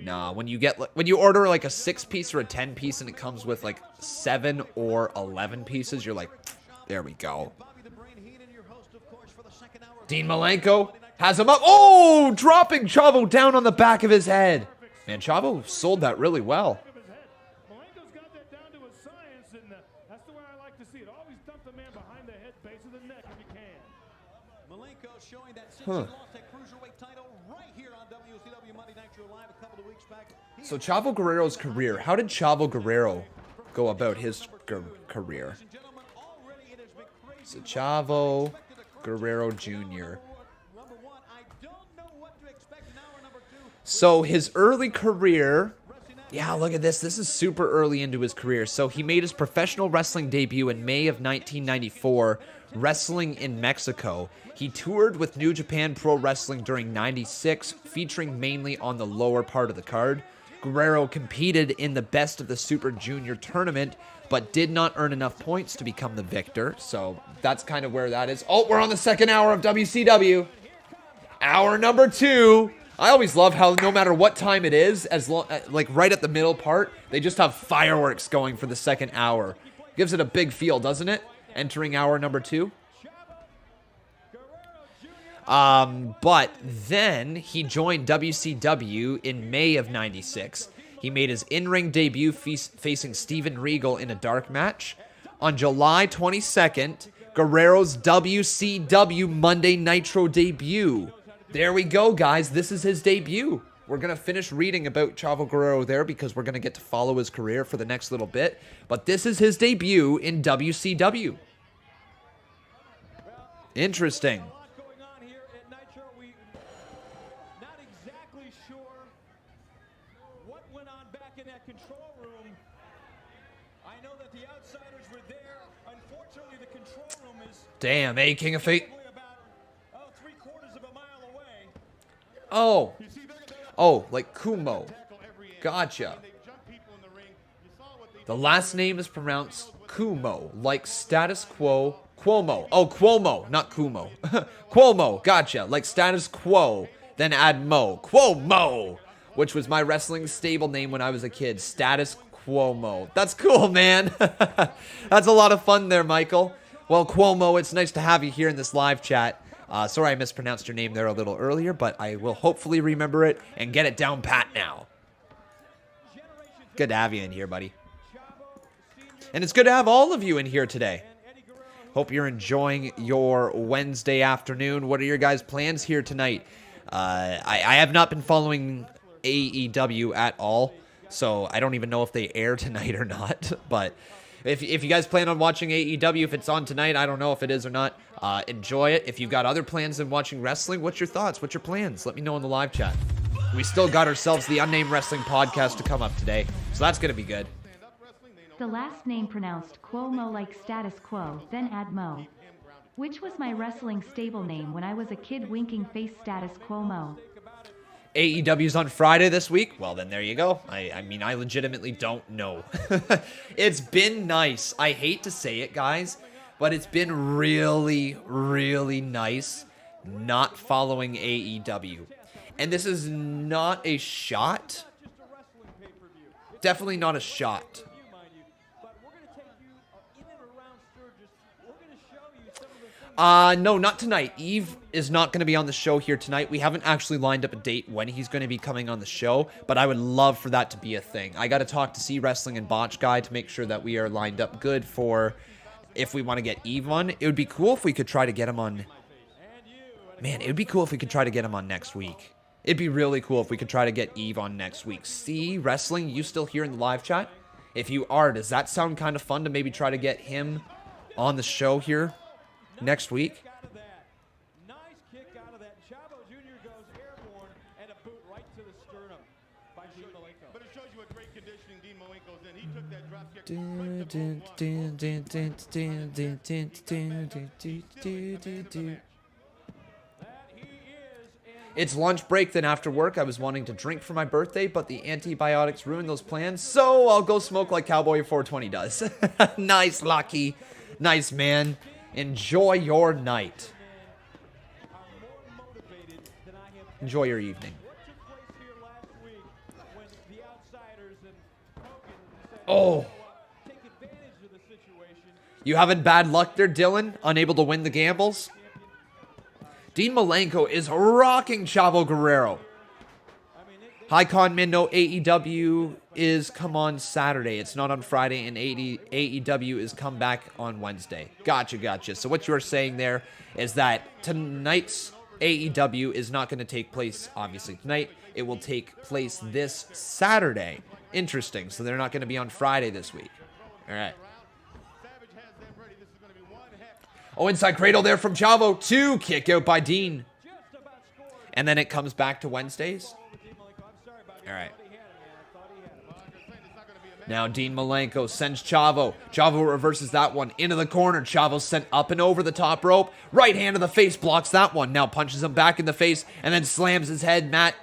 [SPEAKER 1] Nah, when you order like a 6-piece or a 10-piece and it comes with like 7 or 11 pieces, you're like, there we go. Dean Malenko has him up. Oh, dropping Chavo down on the back of his head. Man, Chavo sold that really well.
[SPEAKER 6] Malenko's got that down to a science, and that's the way I like to see it. Always dump the man behind the head, base of the neck if you can. Malenko showing that since he lost that cruiserweight title right here on WCW Monday Nitro Live a couple of weeks back.
[SPEAKER 1] So Chavo Guerrero's career. How did Chavo Guerrero go about his career? So Chavo Guerrero Jr. So his early career, yeah, look at this. This is super early into his career. So he made his professional wrestling debut in May of 1994, wrestling in Mexico. He toured with New Japan Pro Wrestling during '96, featuring mainly on the lower part of the card. Guerrero competed in the Best of the Super Junior tournament, but did not earn enough points to become the victor. So that's kind of where that is. Oh, we're on the second hour of WCW. Hour number 2. I always love how no matter what time it is, like right at the middle part, they just have fireworks going for the second hour. Gives it a big feel, doesn't it? Entering hour number 2. But then he joined WCW in May of '96. He made his in-ring debut facing Steven Regal in a dark match. On July 22nd, Guerrero's WCW Monday Nitro debut. There we go, guys. This is his debut. We're going to finish reading about Chavo Guerrero there because we're going to get to follow his career for the next little bit. But this is his debut in WCW. Interesting.
[SPEAKER 6] A lot going on here at Nitro. We not exactly sure what went on back in that control room. I know that the outsiders were there. Unfortunately, the control room is
[SPEAKER 1] Damn, hey, King of Fate.
[SPEAKER 6] probably about 3/4 of a mile away.
[SPEAKER 1] Oh. Oh, like Kumo. Gotcha. The last name is pronounced Kumo, like status quo. Cuomo. Oh, Cuomo, not Kumo. Cuomo, gotcha. Like status quo, then add Mo. Cuomo, which was my wrestling stable name when I was a kid. Status Cuomo. That's cool, man. That's a lot of fun there, Michael. Well, Cuomo, it's nice to have you here in this live chat. Sorry I mispronounced your name there a little earlier, but I will hopefully remember it and get it down pat now. Good to have you in here, buddy. And it's good to have all of you in here today. Hope you're enjoying your Wednesday afternoon. What are your guys' plans here tonight? I have not been following AEW at all, so I don't even know if they air tonight or not. But if you guys plan on watching AEW, if it's on tonight, I don't know if it is or not. Enjoy it. If you've got other plans than watching wrestling, what's your thoughts? What's your plans? Let me know in the live chat. We still got ourselves the Unnamed Wrestling Podcast to come up today, so that's going to be good.
[SPEAKER 2] The last name pronounced Cuomo like status quo, then add Mo. Which was my wrestling stable name when I was a kid, winking face status Cuomo.
[SPEAKER 1] AEW's on Friday this week? Well, then there you go. I mean, I legitimately don't know. It's been nice. I hate to say it, guys, but it's been really, really nice not following AEW. And this is not a shot. Definitely not a shot. No, not tonight. Eve is not going to be on the show here tonight. We haven't actually lined up a date when he's going to be coming on the show, but I would love for that to be a thing. I got to talk to C Wrestling and Botch Guy to make sure that we are lined up good for if we want to get Eve on. It would be cool if we could try to get him on. Man, it would be cool if we could try to get him on next week. It'd be really cool if we could try to get Eve on next week. C Wrestling, you still here in the live chat? If you are, does that sound kind of fun to maybe try to get him on the show here next week?
[SPEAKER 6] Nice kick out of that. Chavo Jr. goes airborne and a boot right to the sternum by Dean Malenko. But it shows you what great conditioning Dean Malenko's in. He took that drop kick right to boot.
[SPEAKER 1] It's lunch break, then after work I was wanting to drink for my birthday, but the antibiotics ruined those plans, so I'll go smoke like Cowboy 420 does. Nice, Lucky. Nice, man. Enjoy your night. Enjoy your evening. Oh. You having bad luck there, Dylan? Unable to win the gambles? Dean Malenko is rocking Chavo Guerrero. Hi, Conman. No, AEW is come on Saturday. It's not on Friday, and AEW is come back on Wednesday. Gotcha. So what you're saying there is that tonight's AEW is not going to take place, obviously, tonight. It will take place this Saturday. Interesting. So they're not going to be on Friday this week. All right. Oh, inside cradle there from Chavo. 2 kick out by Dean. And then it comes back to Wednesdays. All right. Now Dean Malenko sends Chavo. Chavo reverses that one into the corner. Chavo sent up and over the top rope. Right hand to the face blocks that one. Now punches him back in the face and then slams his head, Matt,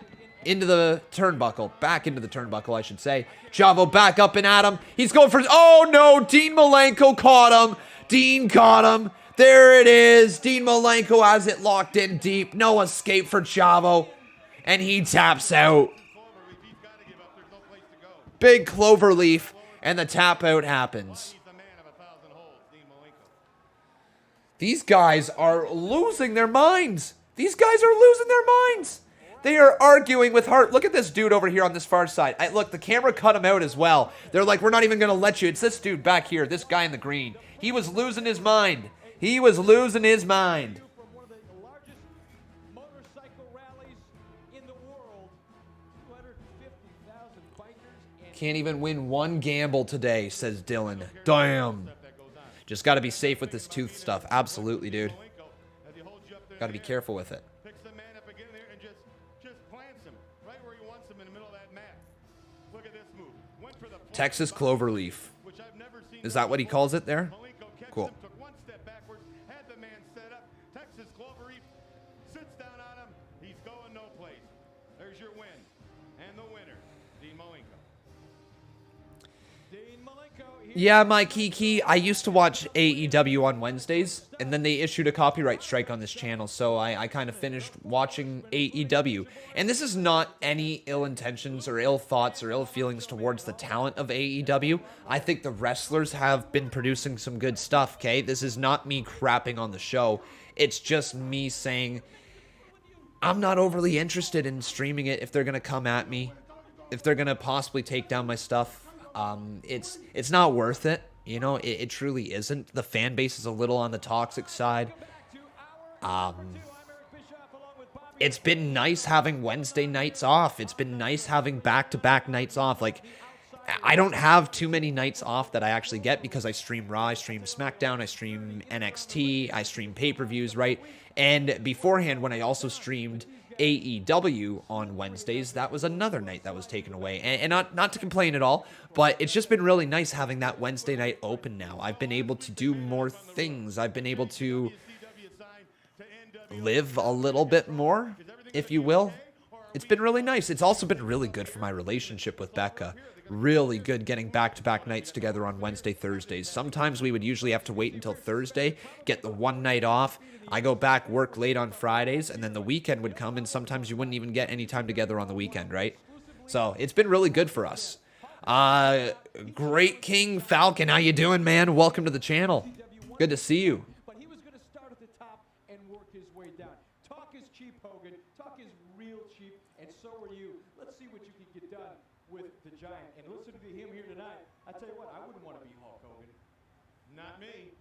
[SPEAKER 1] into the turnbuckle. Back into the turnbuckle, I should say. Chavo back up and at him. He's going for... Oh, no. Dean Malenko caught him. Dean caught him. There it is. Dean Malenko has it locked in deep. No escape for Chavo. And he taps out. Big cloverleaf. And the tap out happens. These guys are losing their minds. These guys are losing their minds. They are arguing with heart. Look at this dude over here on this far side. Look, the camera cut him out as well. They're like, we're not even going to let you. It's this dude back here, this guy in the green. He was losing his mind. He was losing his mind. Can't even win one gamble today, says Dylan. Damn. Just got to be safe with this tooth stuff. Absolutely, dude. Got to be careful with it.
[SPEAKER 7] Picks the man up again there and just plants him right where he wants him in the middle of that mat. Look at this move. Went for the
[SPEAKER 1] Texas Cloverleaf.
[SPEAKER 7] which I've never seen.
[SPEAKER 1] Is that what he calls it there?
[SPEAKER 7] Malenko catches
[SPEAKER 1] Cool.
[SPEAKER 7] him, took one step backwards, had the man set up. Texas Cloverleaf sits down on him. He's going no place. There's your win. And the winner, Dean Malenko.
[SPEAKER 6] Dean Malenko.
[SPEAKER 1] Yeah, my Kiki, I used to watch AEW on Wednesdays, and then they issued a copyright strike on this channel, so I kind of finished watching AEW. And this is not any ill intentions or ill thoughts or ill feelings towards the talent of AEW. I think the wrestlers have been producing some good stuff, okay? This is not me crapping on the show. It's just me saying I'm not overly interested in streaming it if they're going to come at me, if they're going to possibly take down my stuff. It's not worth it. You know, it truly isn't. The fan base is a little on the toxic side. It's been nice having Wednesday nights off. It's been nice having back-to-back nights off. Like, I don't have too many nights off that I actually get because I stream Raw, I stream SmackDown, I stream NXT, I stream pay-per-views, right? And beforehand, when I also streamed AEW on Wednesdays, that was another night that was taken away. And not to complain at all, but it's just been really nice having that Wednesday night open now. I've been able to do more things. I've been able to live a little bit more, if you will. It's been really nice. It's also been really good for my relationship with Becca. Really good getting back-to-back nights together on Wednesday, Thursdays. Sometimes we would usually have to wait until Thursday, get the one night off. I go back, work late on Fridays, and then the weekend would come, and sometimes you wouldn't even get any time together on the weekend, right? So it's been really good for us. Great King Falcon, how you doing, man? Welcome to the channel. Good to see you.
[SPEAKER 6] But he was going to start at the top and work his way down. Talk is cheap, Hogan. Talk is real cheap, and so are you. Let's see what you can get done with the Giant. And listen to him here tonight. I tell you what, I wouldn't want to be Hulk Hogan.
[SPEAKER 7] Not me.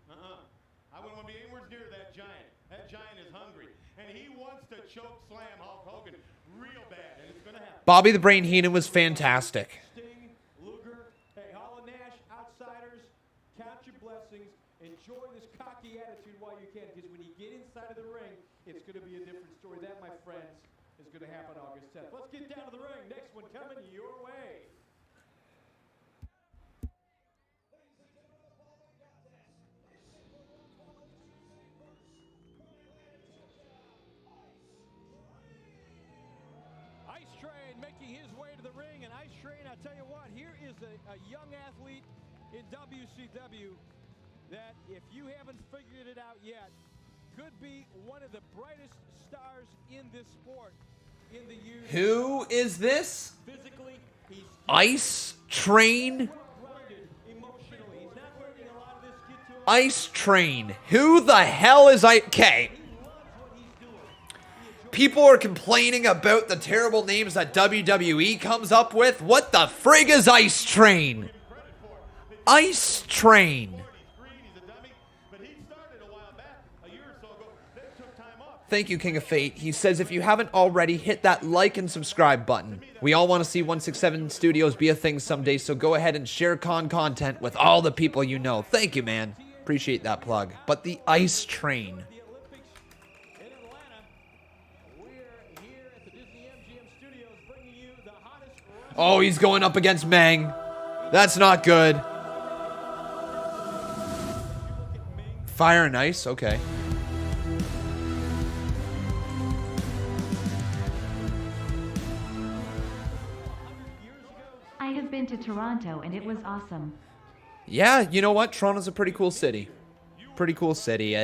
[SPEAKER 7] I wouldn't want to be anywhere near that Giant. That Giant is hungry. And he wants to choke slam Hulk Hogan real bad. And it's going to happen.
[SPEAKER 1] Bobby the Brain Heenan was fantastic.
[SPEAKER 6] Sting, Luger, hey, Hall and Nash, outsiders, count your blessings. Enjoy this cocky attitude while you can, because when you get inside of the ring, it's going to be a different story. That, my friends, is going to happen August 10th. Let's get down to the ring. Next one coming your way. Ice Train making his way to the ring, and Ice Train, I tell you what, here is a young athlete in WCW that, if you haven't figured it out yet, could be one of the brightest stars in this sport in the years.
[SPEAKER 1] Who is this?
[SPEAKER 6] Physically, he's
[SPEAKER 1] Ice Train?
[SPEAKER 6] grounded emotionally. He's not letting a lot of this get to him.
[SPEAKER 1] Ice Train. Who the hell is Okay. People are complaining about the terrible names that WWE comes up with. What the frig is Ice Train? Ice Train. Thank you, King of Fate. He says, if you haven't already, hit that like and subscribe button. We all want to see 167 Studios be a thing someday, so go ahead and share content with all the people you know. Thank you, man. Appreciate that plug. But the Ice Train. Oh, he's going up against Meng. That's not good. Fire and Ice? Okay.
[SPEAKER 2] I have been to Toronto and it was awesome.
[SPEAKER 1] Yeah, you know what? Toronto's a pretty cool city. Pretty cool city.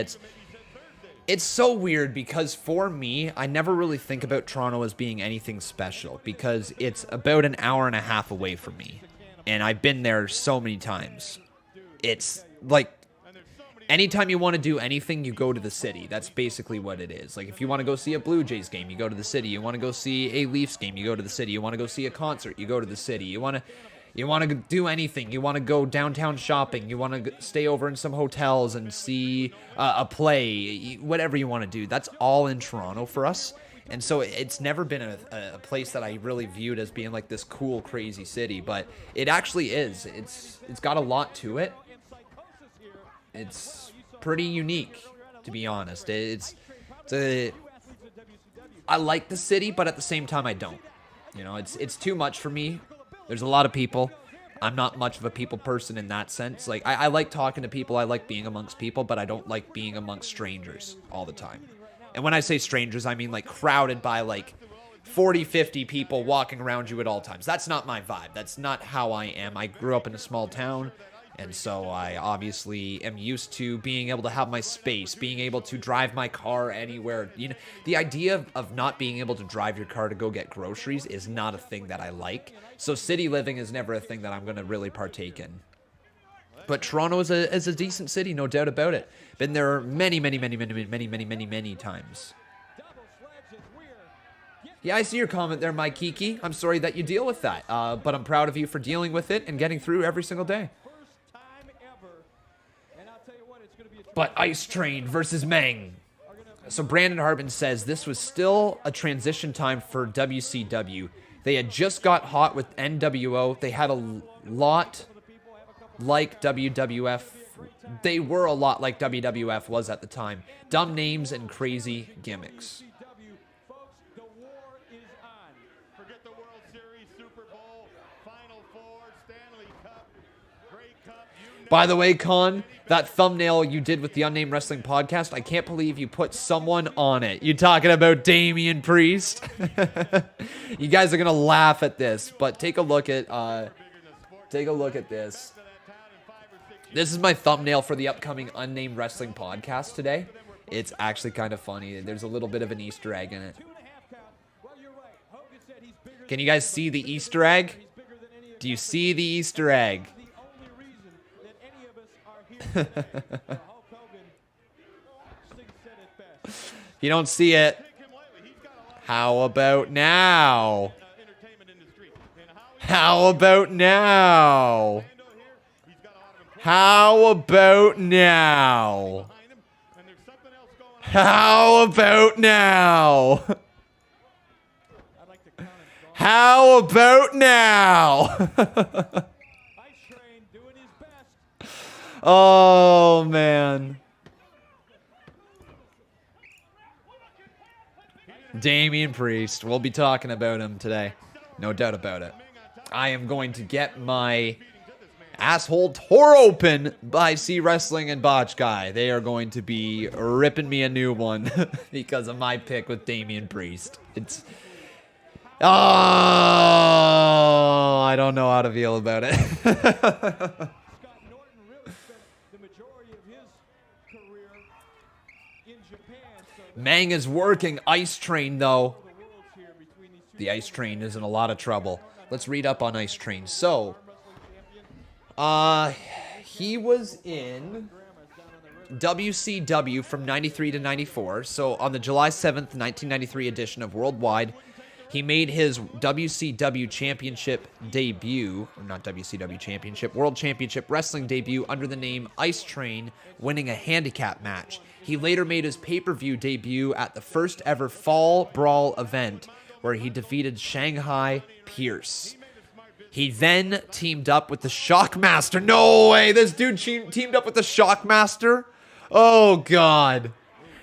[SPEAKER 1] It's so weird because for me, I never really think about Toronto as being anything special because it's about an hour and a half away from me. And I've been there so many times. It's like, anytime you want to do anything, you go to the city. That's basically what it is. Like, if you want to go see a Blue Jays game, you go to the city. You want to go see a Leafs game, you go to the city. You want to go see a concert, you go to the city. You want to do anything. You want to go downtown shopping. You want to stay over in some hotels and see a play. Whatever you want to do. That's all in Toronto for us. And so it's never been a place that I really viewed as being like this cool, crazy city. But it actually is. It's got a lot to it. It's pretty unique, to be honest. I like the city, but at the same time, I don't. You know, it's too much for me. There's a lot of people. I'm not much of a people person in that sense. Like, I like talking to people. I like being amongst people, but I don't like being amongst strangers all the time. And when I say strangers, I mean like crowded by like 40, 50 people walking around you at all times. That's not my vibe. That's not how I am. I grew up in a small town, and so I obviously am used to being able to have my space, being able to drive my car anywhere. You know, the idea of not being able to drive your car to go get groceries is not a thing that I like. So city living is never a thing that I'm going to really partake in. But Toronto is a decent city, no doubt about it. Been there many times. Yeah, I see your comment there, Mike Kiki. I'm sorry that you deal with that, but I'm proud of you for dealing with it and getting through every single day. But Ice Train versus Meng. So Brandon Harbin says this was still a transition time for WCW. They had just got hot with NWO. They had a lot like WWF. They were a lot like WWF was at the time. Dumb names and crazy gimmicks.
[SPEAKER 7] Forget the World Series, Super Bowl, Final Four, Stanley Cup, Grey Cup.
[SPEAKER 1] By the way, Con, that thumbnail you did with the Unnamed Wrestling Podcast, I can't believe you put someone on it. You talking about Damian Priest? You guys are gonna laugh at this, but take a look at this. This is my thumbnail for the upcoming Unnamed Wrestling Podcast today. It's actually kind of funny. There's a little bit of an Easter egg in it. Can you guys see the Easter egg? Do you see the Easter egg? If you don't see it, how about now? How about now? How about now? How about now? How about now? Oh, man. Damian Priest. We'll be talking about him today. No doubt about it. I am going to get my asshole tore open by C Wrestling and Botch Guy. They are going to be ripping me a new one because of my pick with Damian Priest. It's... Oh, I don't know how to feel about it. Meng is working Ice Train, though. The Ice Train is in a lot of trouble. Let's read up on Ice Train. So, he was in WCW from 93 to 94. So, on the July 7th, 1993 edition of Worldwide, he made his WCW Championship debut, or not WCW Championship, World Championship Wrestling debut under the name Ice Train, winning a handicap match. He later made his pay-per-view debut at the first ever Fall Brawl event, where he defeated Shanghai Pierce. He then teamed up with the Shockmaster. No way, this dude teamed up with the Shockmaster? Oh, God.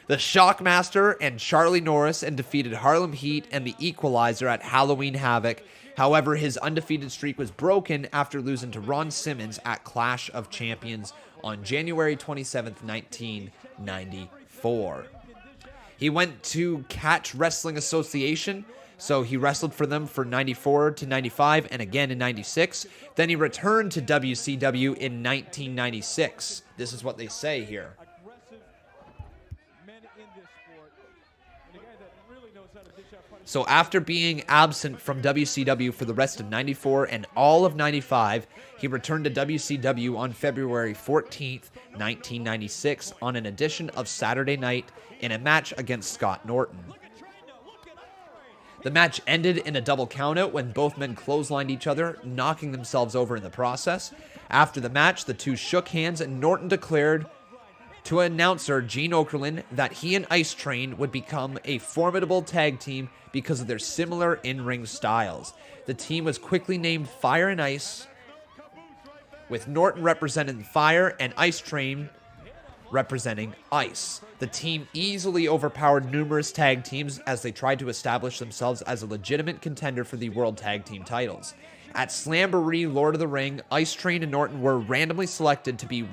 [SPEAKER 1] The Shockmaster and Charlie Norris and defeated Harlem Heat and the Equalizer at Halloween Havoc. However, his undefeated streak was broken after losing to Ron Simmons at Clash of Champions on January 27th, 1994. He went to Catch Wrestling Association, so he wrestled for them for 94 to 95 and again in 96. Then he returned to WCW in 1996. This is what they say here. So after being absent from WCW for the rest of 94 and all of 95, he returned to WCW on February 14th, 1996 on an edition of Saturday Night in a match against Scott Norton. The match ended in a double countout when both men clotheslined each other, knocking themselves over in the process. After the match, the two shook hands and Norton declared to announcer Gene Okerlund that he and Ice Train would become a formidable tag team because of their similar in-ring styles. The team was quickly named Fire and Ice, with Norton representing Fire and Ice Train representing Ice. The team easily overpowered numerous tag teams as they tried to establish themselves as a legitimate contender for the World Tag Team titles. At Slamboree Lord of the Ring, Ice Train and Norton were randomly selected to be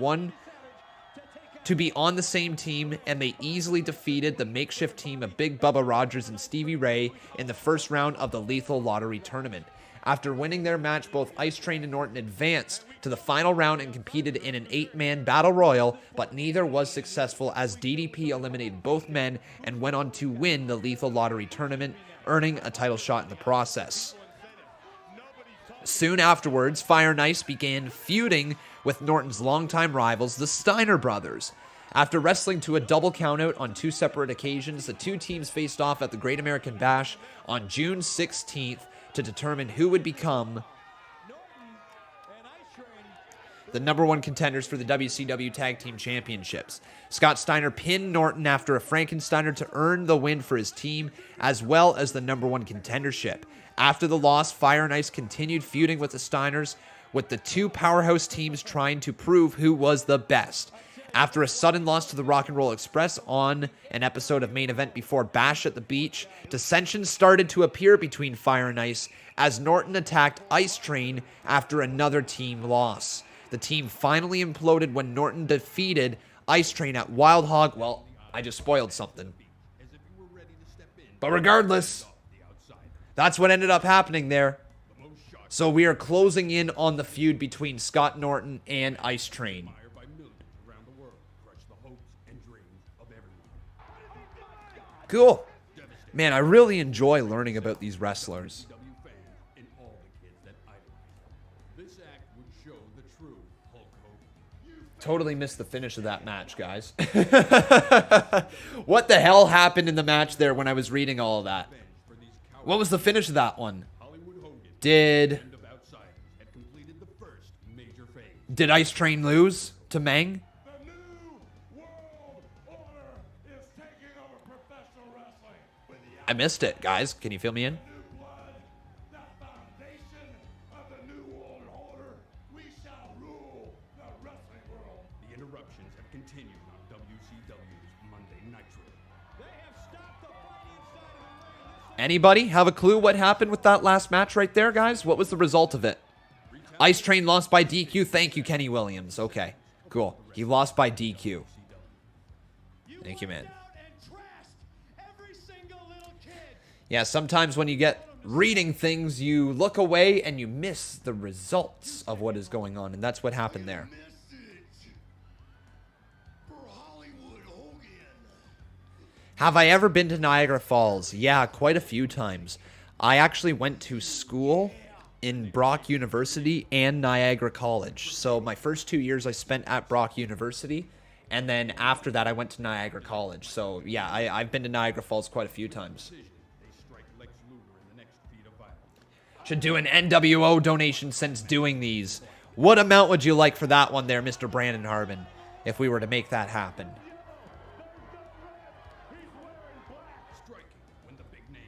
[SPEAKER 1] on the same team, and they easily defeated the makeshift team of Big Bubba Rogers and Stevie Ray in the first round of the Lethal Lottery tournament. After winning their match, both Ice Train and Norton advanced to the final round and competed in an 8-man battle royal, but neither was successful as DDP eliminated both men and went on to win the Lethal Lottery tournament, earning a title shot in the process. Soon afterwards, Fire and Ice began feuding with Norton's longtime rivals, the Steiner brothers. After wrestling to a double countout on 2 separate occasions, the 2 teams faced off at the Great American Bash on June 16th to determine who would become the #1 contenders for the WCW Tag Team Championships. Scott Steiner pinned Norton after a Frankensteiner to earn the win for his team, as well as the #1 contendership. After the loss, Fire and Ice continued feuding with the Steiners, with the 2 powerhouse teams trying to prove who was the best. After a sudden loss to the Rock and Roll Express on an episode of Main Event Before Bash at the Beach, dissension started to appear between Fire and Ice as Norton attacked Ice Train after another team loss. The team finally imploded when Norton defeated Ice Train at Wild Hog. Well, I just spoiled something. But regardless, that's what ended up happening there. So we are closing in on the feud between Scott Norton and Ice Train. Cool. Man, I really enjoy learning about these wrestlers. Totally missed the finish of that match, guys. What the hell happened in the match there when I was reading all of that? What was the finish of that one? Did Ice Train lose to Meng? I missed it, guys. Can you fill me in?
[SPEAKER 7] The interruptions have continued on WCW's Monday Nitro.
[SPEAKER 1] Anybody have a clue what happened with that last match right there, guys? What was the result of it? Ice Train lost by DQ. Thank you, Kenny Williams. Okay, cool. He lost by DQ. Thank you, man. Yeah, sometimes when you get reading things, you look away and you miss the results of what is going on, and that's what happened there. Have I ever been to Niagara Falls? Yeah, quite a few times. I actually went to school in Brock University and Niagara College. So my first 2 years I spent at Brock University, and then after that I went to Niagara College. So yeah, I've been to Niagara Falls quite a few times. Should do an NWO donation since doing these. What amount would you like for that one there, Mr. Brandon Harbin, if we were to make that happen?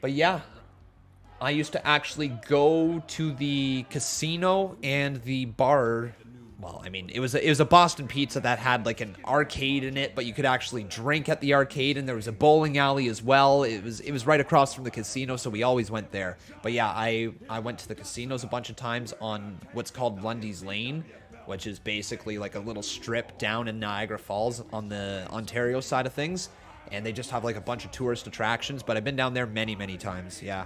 [SPEAKER 1] But yeah, I used to actually go to the casino and the bar. Well, I mean, it was a Boston Pizza that had like an arcade in it, but you could actually drink at the arcade, and there was a bowling alley as well. It was right across from the casino, so we always went there. But yeah, I went to the casinos a bunch of times on what's called Lundy's Lane, which is basically like a little strip down in Niagara Falls on the Ontario side of things, and they just have like a bunch of tourist attractions. But I've been down there many, many times. Yeah.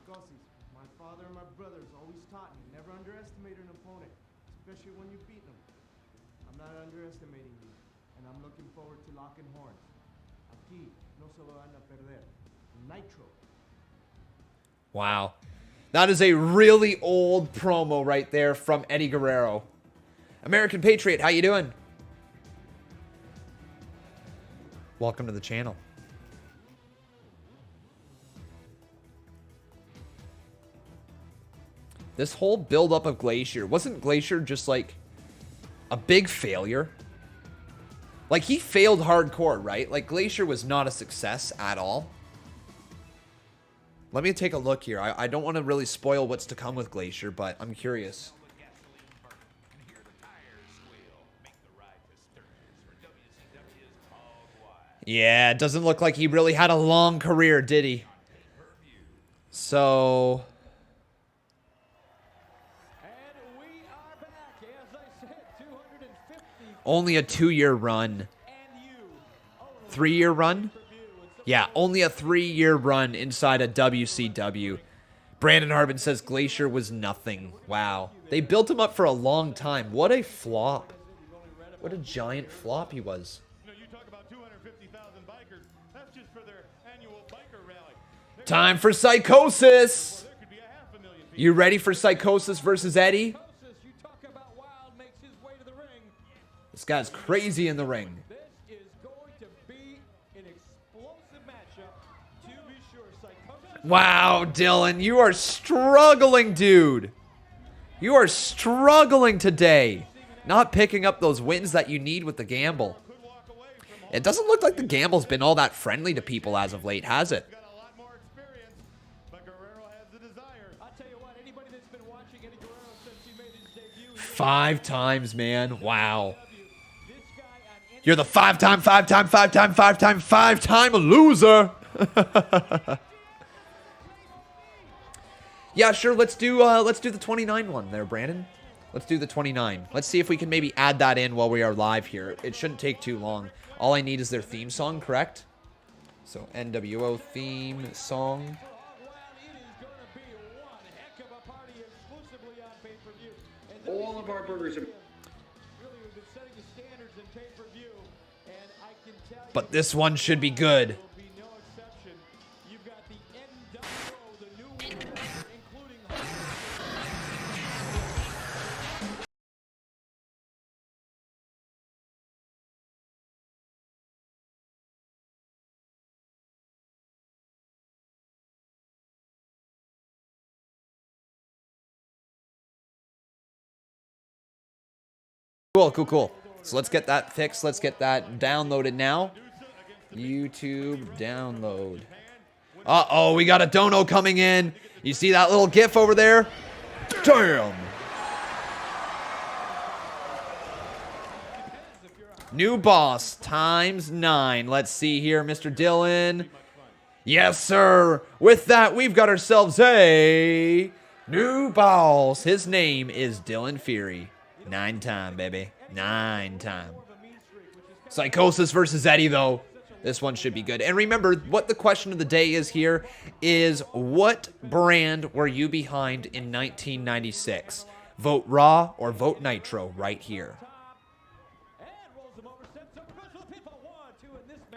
[SPEAKER 8] Psychosis, my father and my brothers always taught me never underestimate an opponent, especially when you beat them. I'm not underestimating you, and I'm looking forward to locking horns. Aquí no se lo van a perder. Nitro.
[SPEAKER 1] Wow. That is a really old promo right there from Eddie Guerrero. American Patriot, how you doing? Welcome to the channel. This whole build-up of Glacier, wasn't Glacier just like a big failure? Like, he failed hardcore, right? Like, Glacier was not a success at all. Let me take a look here. I don't want to really spoil what's to come with Glacier, but I'm curious. Yeah, it doesn't look like he really had a long career, did he? So... only a 2-year run. 3-year run? Yeah, only a 3-year run inside a WCW. Brandon Harbin says Glacier was nothing. Wow. They built him up for a long time. What a flop. What a giant flop he was.
[SPEAKER 7] You talk about 250,000 bikers. That's just for their annual biker rally.
[SPEAKER 1] Time for Psychosis. You ready for Psychosis versus Eddie? This guy's crazy in the ring.
[SPEAKER 8] This is going to be an explosive matchup, to be sure. Psychosis.
[SPEAKER 1] Wow, Dylan, you are struggling, dude. You are struggling today. Not picking up those wins that you need with the gamble. It doesn't look like the gamble's been all that friendly to people as of late, has it?
[SPEAKER 7] Got a lot more experience, but Guerrero has the desire.
[SPEAKER 8] I'll tell you what, anybody that's been watching Eddie Guerrero since he made his debut,
[SPEAKER 1] 5 times, man. Wow.
[SPEAKER 8] this guy on any
[SPEAKER 1] You're the 5-time loser. Yeah, sure. Let's do the 29 one there, Brandon. Let's do the 29. Let's see if we can maybe add that in while we are live here. It shouldn't take too long. All I need is their theme song, correct? So NWO theme song.
[SPEAKER 9] All of our burgers are...
[SPEAKER 1] But this one should be good. Cool. So let's get that fixed. Let's get that downloaded now. YouTube download. Uh-oh, we got a dono coming in. You see that little GIF over there? Damn. New boss times 9. Let's see here, Mr. Dylan. Yes, sir. With that, we've got ourselves a new boss. His name is Dylan Fury. 9-time, baby. 9-time. Psychosis versus Eddie, though. This one should be good. And remember, what the question of the day is here is, what brand were you behind in 1996? Vote Raw or vote Nitro right here.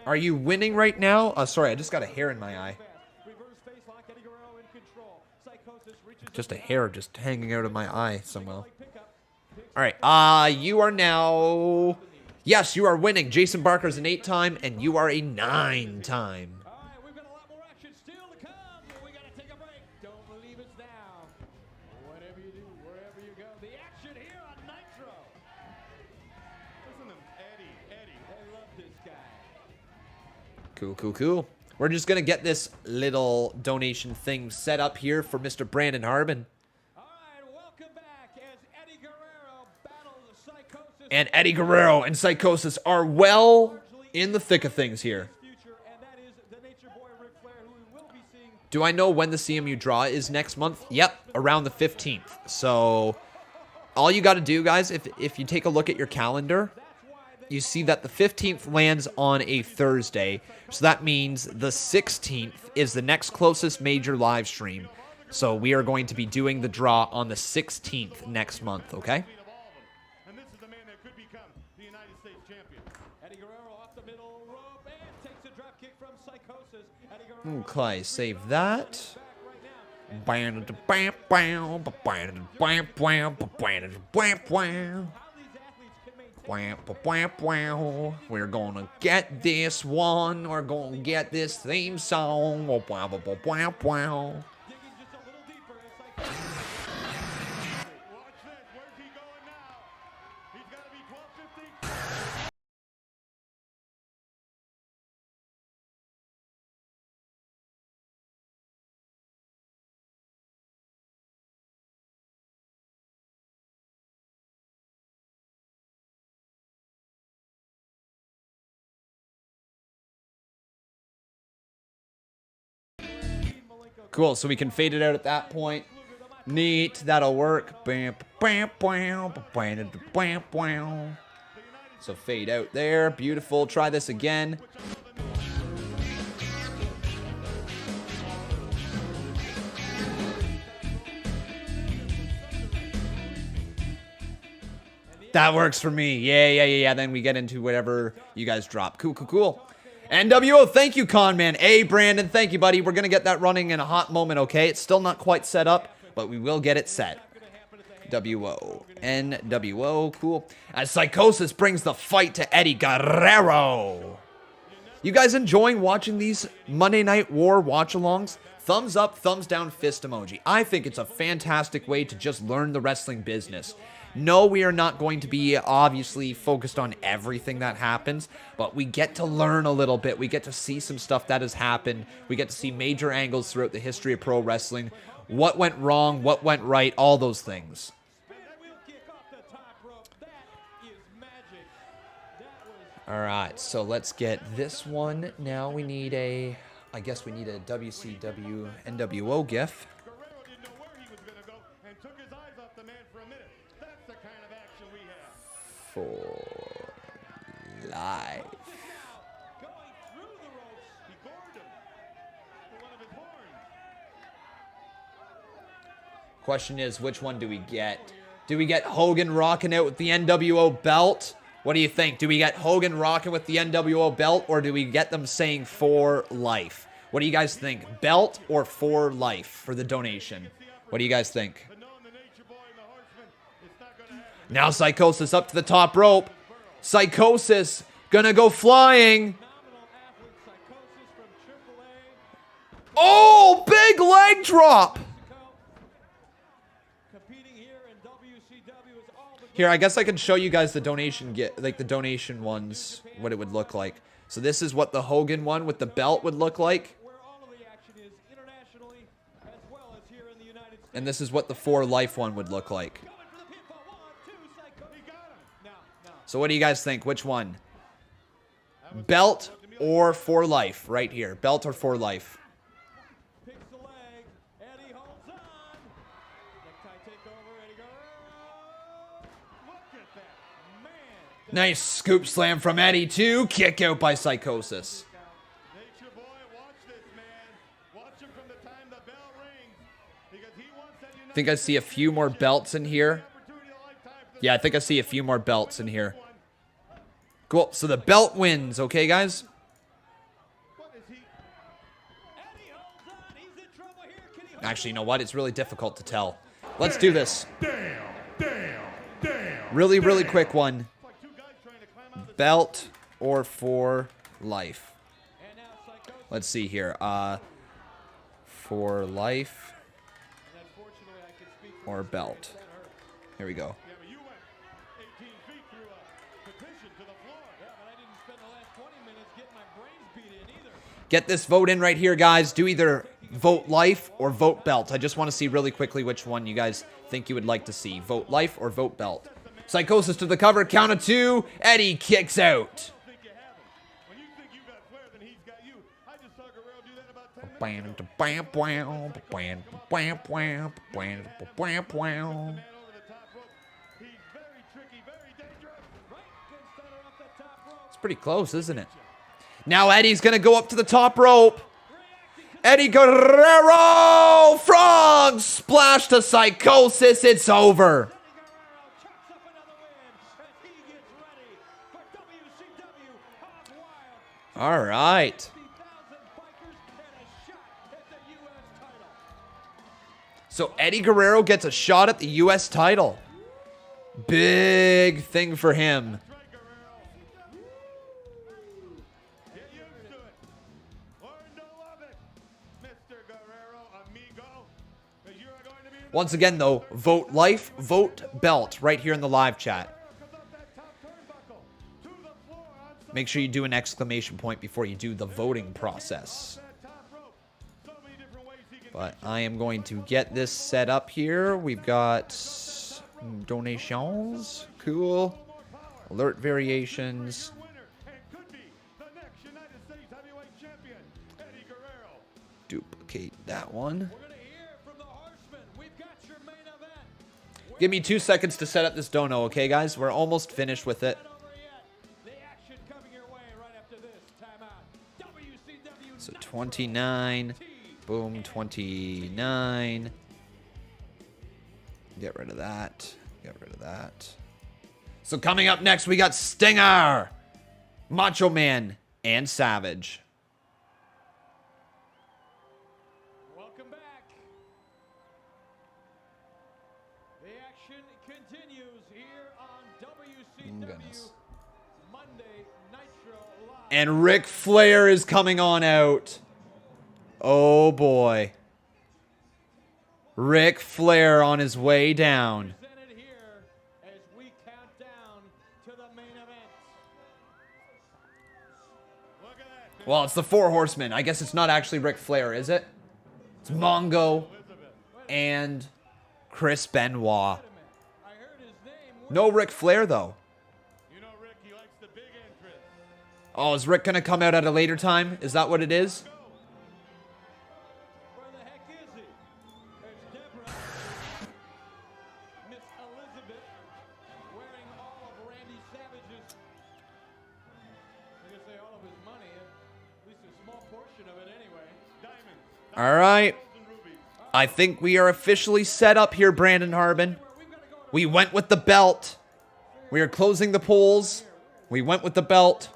[SPEAKER 1] Are you winning right now? Sorry, I just got a hair in my eye. Just a hair just hanging out of my eye somehow. All right, you are now... Yes, you are winning. Jason Barker's an 8-time, and you are a 9-time.
[SPEAKER 8] All right, we've got a lot more action still to come. We got to take a break. Don't believe it's now. Whatever you do, wherever you go, the action here on Nitro.
[SPEAKER 7] Listen to Eddie.
[SPEAKER 8] I love this guy.
[SPEAKER 1] Cool. We're just going to get this little donation thing set up here for Mr. Brandon Harbin.
[SPEAKER 8] All right, welcome back as Eddie Guerrero battles Psychosis.
[SPEAKER 1] And Eddie Guerrero and Psychosis are well in the thick of things here.
[SPEAKER 8] And that is the Nature Boy Ric Flair, who we will be seeing.
[SPEAKER 1] Do I know when the CMU draw is next month? Yep, around the 15th. So all you got to do, guys, if you take a look at your calendar, you see that the 15th lands on a Thursday. So that means the 16th is the next closest major live stream. So we are going to be doing the draw on the 16th next month, okay?
[SPEAKER 7] And this is the man that could become the United States champion.
[SPEAKER 8] Eddie Guerrero off the middle rope and takes a drop kick from Psychosis. Eddie Guerrero
[SPEAKER 1] Okay, save that.
[SPEAKER 8] back right now.
[SPEAKER 1] We're gonna get this one. We're gonna get this theme song. Cool, so we can fade it out at that point. Neat, that'll work. Bam, bam, bam, bam, bam, bam. So fade out there, beautiful. Try this again. That works for me. Yeah. Then we get into whatever you guys drop. Cool. NWO, thank you, Conman. Hey, Brandon, thank you, buddy. We're going to get that running in a hot moment, okay? It's still not quite set up, but we will get it set. NWO, cool. As Psychosis brings the fight to Eddie Guerrero. You guys enjoying watching these Monday Night War watch-alongs? Thumbs up, thumbs down, fist emoji. I think it's a fantastic way to just learn the wrestling business. No, we are not going to be obviously focused on everything that happens, but we get to learn a little bit. We get to see some stuff that has happened. We get to see major angles throughout the history of pro wrestling. What went wrong, what went right, all those things. All right, so let's get this one. Now we need a, I guess we need a WCW NWO GIF. For life. Question is, which one do we get? Do we get Hogan rocking out with the NWO belt? What do you think? Do we get Hogan rocking with the NWO belt, or do we get them saying for life? What do you guys think? Belt or for life for the donation? What do you guys think? Now Psychosis up to the top rope. Psychosis gonna go flying. Oh, big leg drop. Here, I guess I can show you guys the donation like the donation ones, what it would look like. So this is what the Hogan one with the belt would look like. And this is what the For Life one would look like. So what do you guys think? Which one? Belt or For Life? Right here. Belt or For Life? Nice scoop slam from Eddie too. Kick out by Psychosis. I think I see a few more belts in here. Yeah, I think I see a few more belts in here. Cool. So the belt wins. Okay, guys? Actually, you know what? It's really difficult to tell. Let's do this. Really, really quick one. Belt or For Life? Let's see here. For Life or belt? Here we go. Get this vote in right here, guys. Do either vote life or vote belt. I just want to see really quickly which one you guys think you would like to see. Vote life or vote belt. Psychosis to the cover. Count of two. Eddie kicks out. It's pretty close, isn't it? Now Eddie's going to go up to the top rope. Eddie Guerrero! Frog splash to Psychosis. It's over. All right. So Eddie Guerrero gets a shot at the U.S. title. Big thing for him. Once again, though, vote life, vote belt right here in the live chat. Make sure you do an exclamation point before you do the voting process. But I am going to get this set up here. We've got donations. Cool. Alert variations. duplicate that one.
[SPEAKER 6] We're going to hear from the Horsemen. We've got your main event.
[SPEAKER 1] Give me 2 seconds to set up this dono, okay, guys? We're almost finished with it.
[SPEAKER 6] The action coming your way right after this timeout. WCW
[SPEAKER 1] So 29. Boom, 29. Get rid of that. Get rid of that. So coming up next, we got Stinger, Macho Man, and Savage.
[SPEAKER 6] Welcome back. The action continues here on WCW Monday Nitro Live.
[SPEAKER 1] And Ric Flair is coming on out. Oh boy. Ric Flair on his way down.
[SPEAKER 6] Presented here as we count down to the main event. Look at that.
[SPEAKER 1] Well, it's the Four Horsemen. I guess it's not actually Ric Flair, is it? It's Mongo and Chris Benoit.
[SPEAKER 6] I heard his name.
[SPEAKER 1] No Ric Flair, though.
[SPEAKER 7] You know, Rick, he likes the big entrance.
[SPEAKER 1] Oh, is Rick going to come out at a later time? Is that what it is?
[SPEAKER 6] Where the heck is he? There's Deborah. Miss Elizabeth wearing all of Randy Savage's, I'm going to say all of his money, at least a small portion of it anyway. Diamonds.
[SPEAKER 1] All right.
[SPEAKER 7] And rubies.
[SPEAKER 1] I think we are officially set up here, Brandon Harbin. We went with the belt. We are closing the polls. We went with the belt.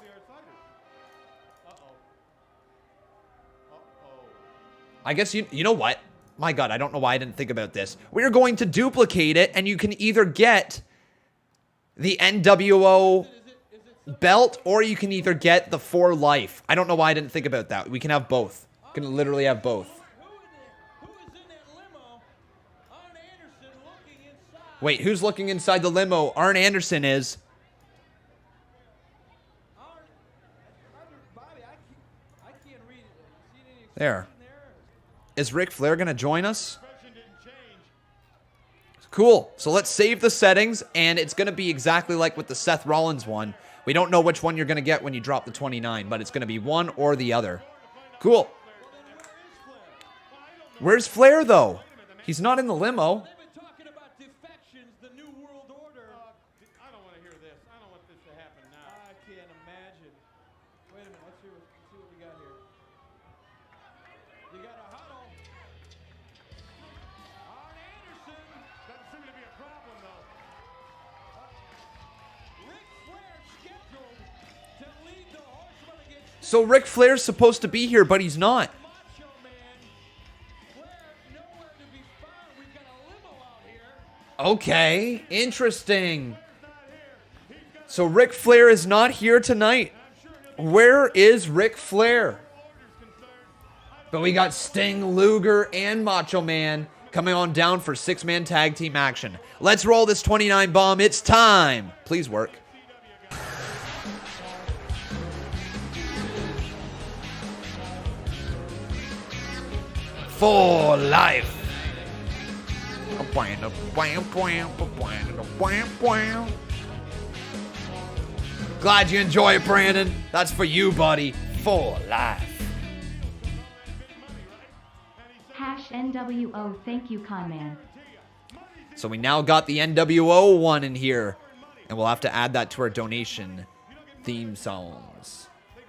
[SPEAKER 1] I guess you know what? My God, I don't know why I didn't think about this. We are going to duplicate it, and you can either get the NWO belt, or you can either get the For Life. I don't know why I didn't think about that. We can have both. We can literally have both.
[SPEAKER 6] Who is in that limo? Arn Anderson looking inside.
[SPEAKER 1] Wait, who's looking inside the limo? Arn Anderson is.
[SPEAKER 6] Bobby, I can't read it. See any expression
[SPEAKER 1] There.
[SPEAKER 6] there?
[SPEAKER 1] Is Ric Flair going to join us?
[SPEAKER 7] Expression didn't change.
[SPEAKER 1] Cool. So let's save the settings, and it's going to be exactly like with the Seth Rollins one. We don't know which one you're going to get when you drop the 29, but it's going to be one or the other. Cool. Where's Flair, though? He's not in the limo.
[SPEAKER 6] They've been talking about defections, the New World Order.
[SPEAKER 7] I don't want to hear this. I don't want this to happen now.
[SPEAKER 6] I can't imagine. Wait a minute, let's see what we got here. You got a huddle. Arn Anderson.
[SPEAKER 7] Doesn't seem to be a problem, though.
[SPEAKER 6] Ric Flair scheduled to lead the Horsemen against
[SPEAKER 1] So Ric Flair's supposed to be here, but he's not.
[SPEAKER 6] Macho Man. Flair nowhere to be found. We've got a limo out here.
[SPEAKER 1] Okay, interesting. So Ric Flair is not here tonight. Where is Ric Flair? But we got Sting, Luger, and Macho Man coming on down for 6-man tag team action. Let's roll this 29 bomb. It's time. Please work. For life. Glad you enjoy it, Brandon. That's for you, buddy. For life.
[SPEAKER 2] #NWO thank you Conman.
[SPEAKER 1] So we now got the NWO one in here. And we'll have to add that to our donation theme songs.
[SPEAKER 6] And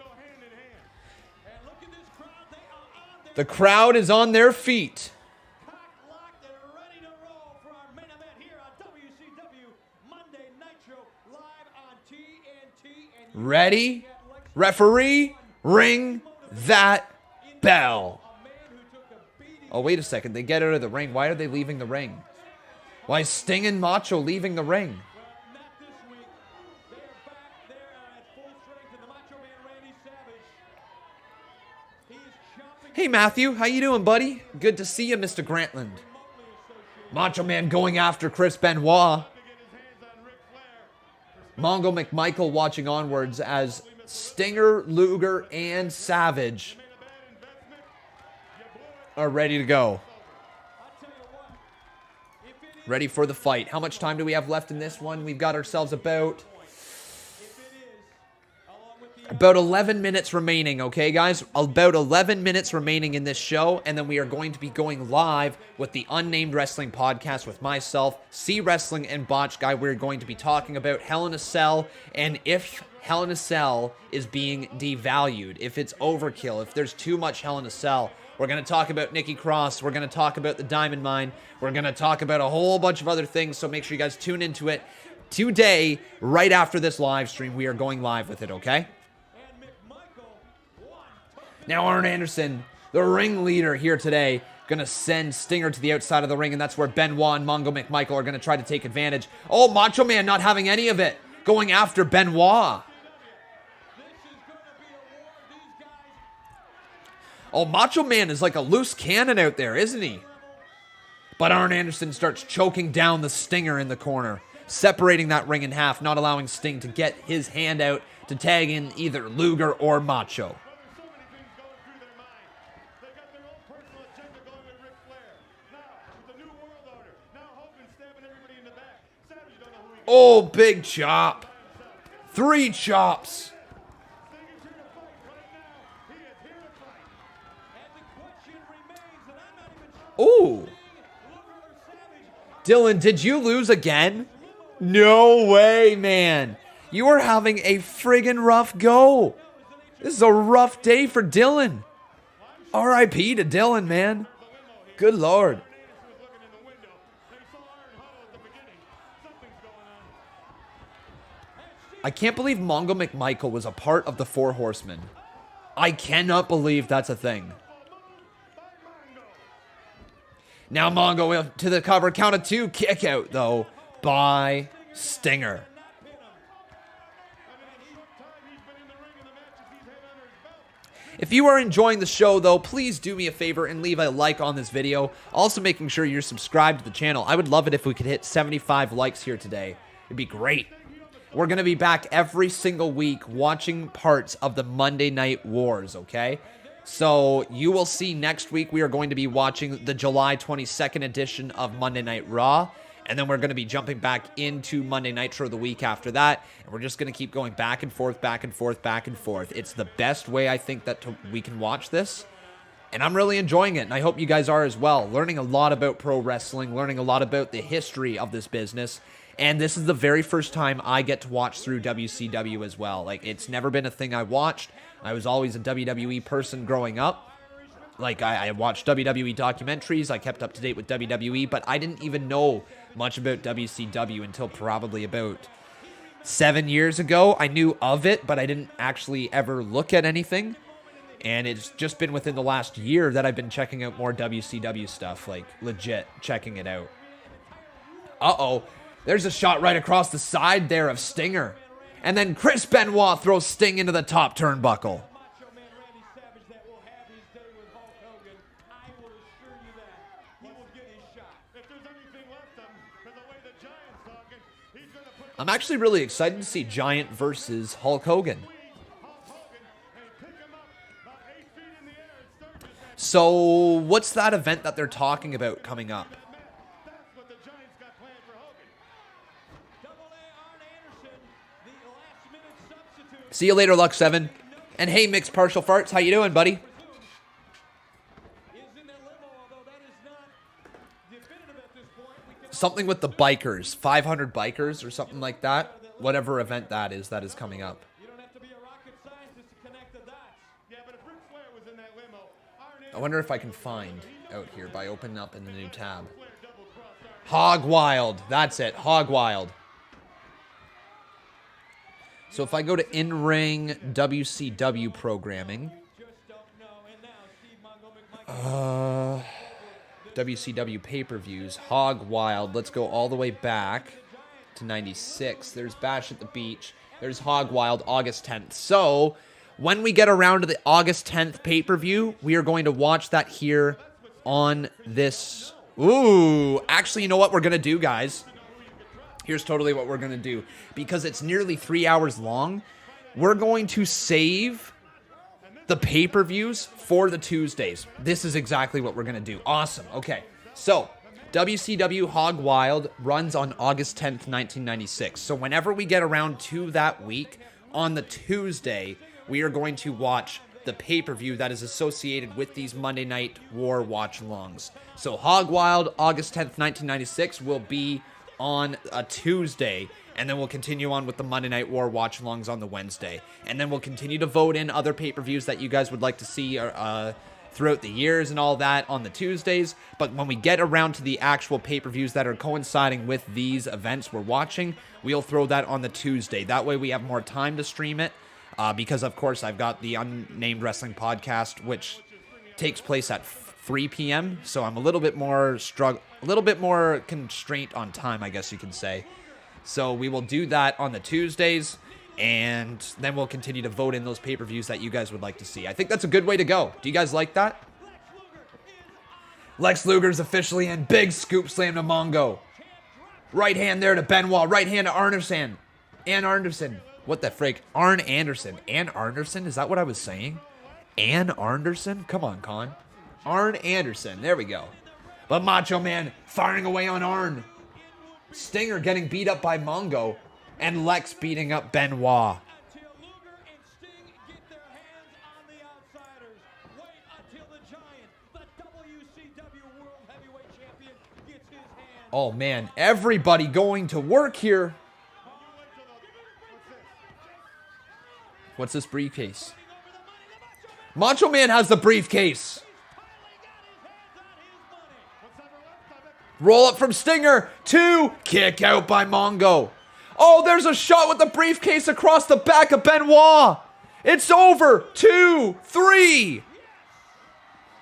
[SPEAKER 6] look at this crowd. They are on their
[SPEAKER 1] The crowd is on their feet.
[SPEAKER 6] cock locked and ready to roll for our main event here on WCW Monday Nitro live on TNT. And you
[SPEAKER 1] Ready?
[SPEAKER 6] get Lex
[SPEAKER 1] Referee, ring that bell.
[SPEAKER 6] a man who took a beating.
[SPEAKER 1] Oh, wait a second. They get out of the ring. Why are they leaving the ring? Why is Sting and Macho leaving the ring?
[SPEAKER 6] Not this week. They are back there at full strength, and the Macho Man Randy Savage. He is chopping
[SPEAKER 1] Hey, Matthew. How you doing, buddy? Good to see you, Mr. Grantland. Macho Man going after Chris Benoit. Mongo McMichael watching onwards as Stinger, Luger, and Savage are ready to go. Ready for the fight. How much time do we have left in this one? We've got ourselves about About 11 minutes remaining, okay, guys? About 11 minutes remaining in this show, and then we are going to be going live with the Unnamed Wrestling Podcast with myself, C Wrestling, and Botch Guy. We're going to be talking about Hell in a Cell, and if Hell in a Cell is being devalued, if it's overkill, if there's too much Hell in a Cell. We're going to talk about Nikki Cross. We're going to talk about the Diamond Mine. We're going to talk about a whole bunch of other things, so make sure you guys tune into it. Today, right after this live stream, we are going live with it, okay? Now, Arn Anderson, the ringleader here today, going to send Stinger to the outside of the ring, and that's where Benoit and Mongo McMichael are going to try to take advantage. Oh, Macho Man not having any of it, going after Benoit. Oh, Macho Man is like a loose cannon out there, isn't he? But Arn Anderson starts choking down the Stinger in the corner, separating that ring in half, not allowing Sting to get his hand out to tag in either Luger or Macho. Oh, big chop. 3 chops. Ooh. Dylan, did you lose again? No way, man. You are having a friggin' rough go. This is a rough day for Dylan. R.I.P. to Dylan, man. Good Lord. I can't believe Mongo McMichael was a part of the Four Horsemen. I cannot believe that's a thing. Now Mongo to the cover, count of 2, kick out though by Stinger. If you are enjoying the show though, please do me a favor and leave a like on this video. Also making sure you're subscribed to the channel. I would love it if we could hit 75 likes here today. It'd be great. We're going to be back every single week watching parts of the Monday Night Wars, okay? So you will see next week we are going to be watching the July 22nd edition of Monday Night Raw. And then we're going to be jumping back into Monday Nitro the week after that. And we're just going to keep going back and forth, back and forth, back and forth. It's the best way I think that we can watch this. And I'm really enjoying it. And I hope you guys are as well. Learning a lot about pro wrestling, learning a lot about the history of this business. And this is the very first time I get to watch through WCW as well. Like, it's never been a thing I watched. I was always a WWE person growing up. Like, I watched WWE documentaries. I kept up to date with WWE, but I didn't even know much about WCW until probably about 7 years ago. I knew of it, but I didn't actually ever look at anything. And it's just been within the last year that I've been checking out more WCW stuff, like legit checking it out. Uh-oh. There's a shot right across the side there of Stinger. And then Chris Benoit throws Sting into the top turnbuckle. I'm actually really excited to see Giant versus Hulk Hogan. So, what's that event that they're talking about coming up? See you later, Lux 7. And hey, Mixed Partial Farts, how you doing, buddy? Something with the bikers, 500 bikers or something like that. Whatever event that is coming up. I wonder if I can find out here by opening up in the new tab. Hog Wild, that's it, Hog Wild. So if I go to in-ring WCW programming, WCW pay-per-views, Hog Wild, let's go all the way back to 96. There's Bash at the Beach. There's Hog Wild, August 10th. So when we get around to the August 10th pay-per-view, we are going to watch that here on this. Ooh, actually, you know what we're going to do, guys? Here's totally what we're going to do. Because it's nearly 3 hours long, we're going to save the pay-per-views for the Tuesdays. This is exactly what we're going to do. Awesome. Okay. So, WCW Hog Wild runs on August 10th, 1996. So, whenever we get around to that week, on the Tuesday, we are going to watch the pay-per-view that is associated with these Monday Night War watch-alongs. So Hog Wild, August 10th, 1996, will be on a Tuesday, and then we'll continue on with the Monday Night War watch-alongs on the Wednesday. And then we'll continue to vote in other pay-per-views that you guys would like to see throughout the years and all that on the Tuesdays. But when we get around to the actual pay-per-views that are coinciding with these events we're watching, we'll throw that on the Tuesday. That way we have more time to stream it. Because, of course, I've got the Unnamed Wrestling Podcast, which takes place at 3 p.m., so I'm a little bit more constraint on time, I guess you can say. So we will do that on the Tuesdays, and then we'll continue to vote in those pay-per-views that you guys would like to see. I think that's a good way to go. Do you guys like that? Lex Luger's officially in. Big scoop slam to Mongo. Right hand there to Benoit. Right hand to Anderson. And Anderson. What the frick? Arn Anderson. Ann Anderson? Is that what I was saying? Ann Anderson? Come on, Con. Arn Anderson. There we go. But Macho Man firing away on Arn. Stinger getting beat up by Mongo. And Lex beating up Benoit. Oh, man. Everybody going to work here. What's this briefcase? Macho Man has the briefcase. Roll up from Stinger. 2. Kick out by Mongo. Oh, there's a shot with the briefcase across the back of Benoit. It's over. 2, 3.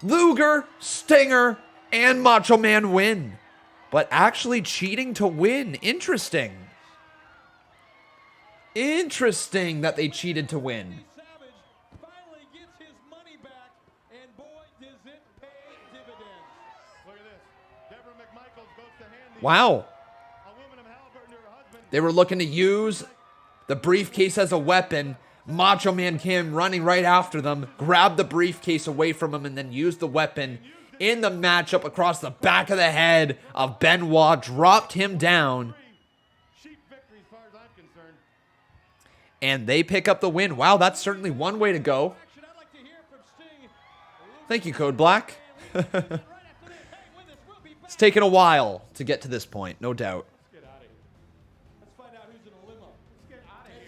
[SPEAKER 1] Luger, Stinger, and Macho Man win. But actually cheating to win. Interesting. Interesting that they cheated to win. Wow. They were looking to use the briefcase as a weapon. Macho Man came running right after them, grabbed the briefcase away from him, and then used the weapon in the matchup across the back of the head of Benoit, dropped him down. And they pick up the win. Wow, that's certainly one way to go. Thank you, Code Black. It's taken a while to get to this point, no doubt.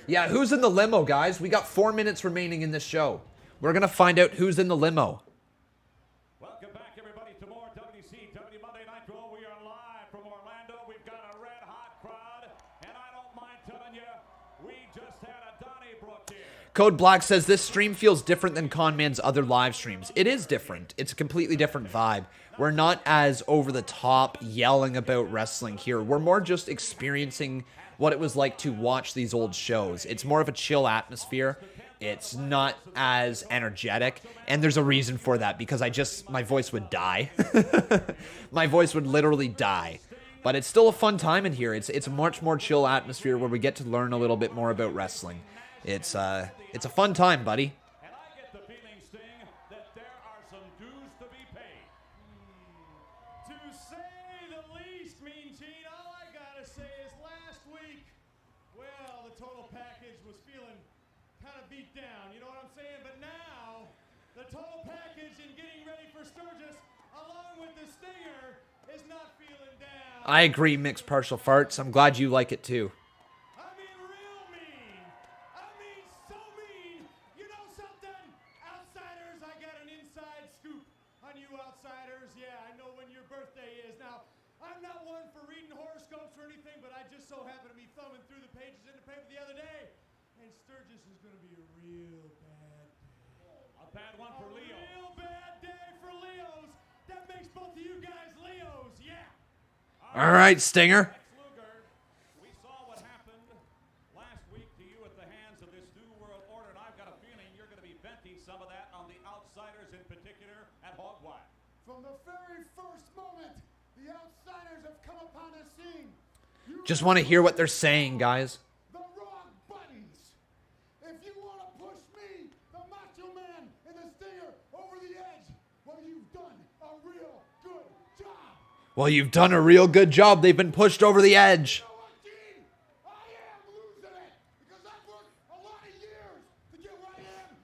[SPEAKER 1] Yeah, who's in the limo, guys? We got 4 minutes remaining in this show. We're going to find out who's in the limo.
[SPEAKER 6] Welcome back, everybody, to more WCW Monday Nitro. We are live from Orlando. We've got a red-hot crowd, and I don't mind telling you, we just had a Donnybrook here.
[SPEAKER 1] Code Black says this stream feels different than Conman's other live streams. It is different. It's a completely different vibe. We're not as over the top yelling about wrestling here. We're more just experiencing what it was like to watch these old shows. It's more of a chill atmosphere. It's not as energetic, and there's a reason for that, because my voice would die. My voice would literally die. But it's still a fun time in here. It's a much more chill atmosphere where we get to learn a little bit more about wrestling. It's a fun time, buddy.
[SPEAKER 6] And I get the feeling, Sting, that there are some dues to be paid.
[SPEAKER 8] To say the least, Mean Gene, all I gotta say is last week, well, the total package was feeling kind of beat down, you know what I'm saying? But now, the total package in getting ready for Sturgis, along with the Stinger, is not feeling down.
[SPEAKER 1] I agree, Mixed Partial Farts. I'm glad you like it too.
[SPEAKER 8] I mean, real mean. I mean, so mean. You know something? Outsiders, I got an inside scoop on you outsiders. Yeah, I know when your birthday is. Now, I'm not one for reading horoscopes or anything, but I just so happen to be thumbing through the pages in the paper the other day, and Sturgis is going to be a real bad day.
[SPEAKER 6] A bad one for Leo.
[SPEAKER 8] A real bad day for Leos. That makes both of you guys Leos, yeah.
[SPEAKER 1] All right, Stinger.
[SPEAKER 6] Lex Luger, we saw what happened last week to you at the hands of this New World Order, and I've got a feeling you're going to be venting some of that on the outsiders in particular at Hog Wild.
[SPEAKER 4] From the very first moment, the outsiders have come upon the scene.
[SPEAKER 1] Just want to hear what they're saying, guys.
[SPEAKER 4] The wrong buttons. If you want to push me, the Macho Man and the Stinger over the edge, well, you've done a real good job.
[SPEAKER 1] Well, you've done a real good job. They've been pushed over the edge.
[SPEAKER 4] You know what, Gene? I am losing it because I've worked a lot of years to get where I am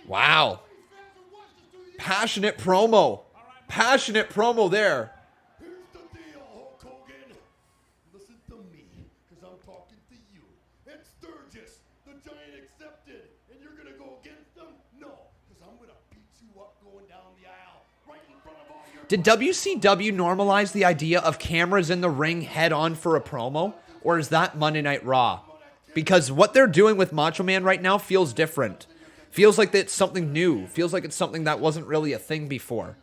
[SPEAKER 1] Wow. Passionate promo. Passionate promo there.
[SPEAKER 4] Here's the deal, Hulk Hogan. Listen to me, because I'm talking to you. And Sturgis, the giant accepted, and you're going to go against them? No, because I'm going to beat you up going down the aisle, right in front of all your...
[SPEAKER 1] Did WCW normalize the idea of cameras in the ring head on for a promo? Or is that Monday Night Raw? Because what they're doing with Macho Man right now feels different. Feels like it's something new. Feels like it's something that wasn't really a thing before.
[SPEAKER 6] All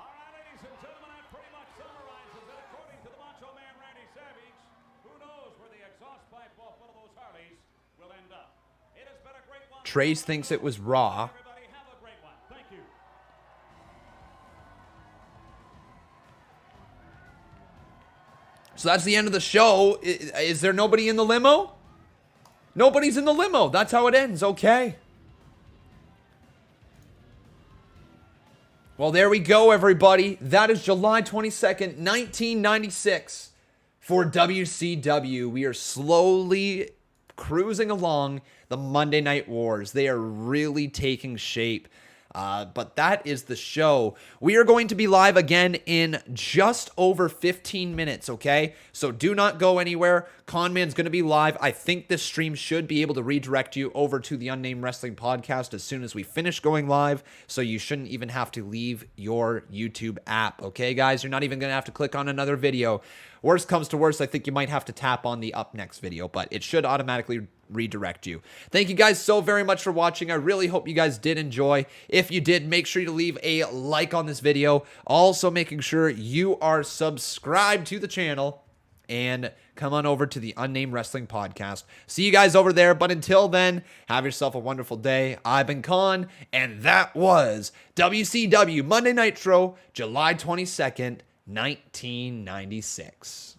[SPEAKER 6] right, ladies and gentlemen, that pretty much summarizes it. According to the Macho Man, Randy Savage, who knows where the exhaust pipe off one of those Harleys will end up. It has been a great one.
[SPEAKER 1] Trace thinks it was Raw.
[SPEAKER 6] Everybody have a great one. Thank you.
[SPEAKER 1] So that's the end of the show. Is there nobody in the limo? Nobody's in the limo. That's how it ends. Okay. Well, there we go, everybody. That is July 22nd, 1996 for WCW. We are slowly cruising along the Monday Night Wars. They are really taking shape. But that is the show. We are going to be live again in just over 15 minutes, okay? So do not go anywhere. Conman's going to be live. I think this stream should be able to redirect you over to the Unnamed Wrestling Podcast as soon as we finish going live, so you shouldn't even have to leave your YouTube app, okay, guys? You're not even going to have to click on another video. Worst comes to worst, I think you might have to tap on the up next video, but it should automatically redirect you. Thank you guys so very much for watching. I really hope you guys did enjoy. If you did, make sure to leave a like on this video. Also making sure you are subscribed to the channel and come on over to the Unnamed Wrestling Podcast. See you guys over there, but until then, have yourself a wonderful day. I've been Con, and that was WCW Monday Nitro, July 22nd, 1996.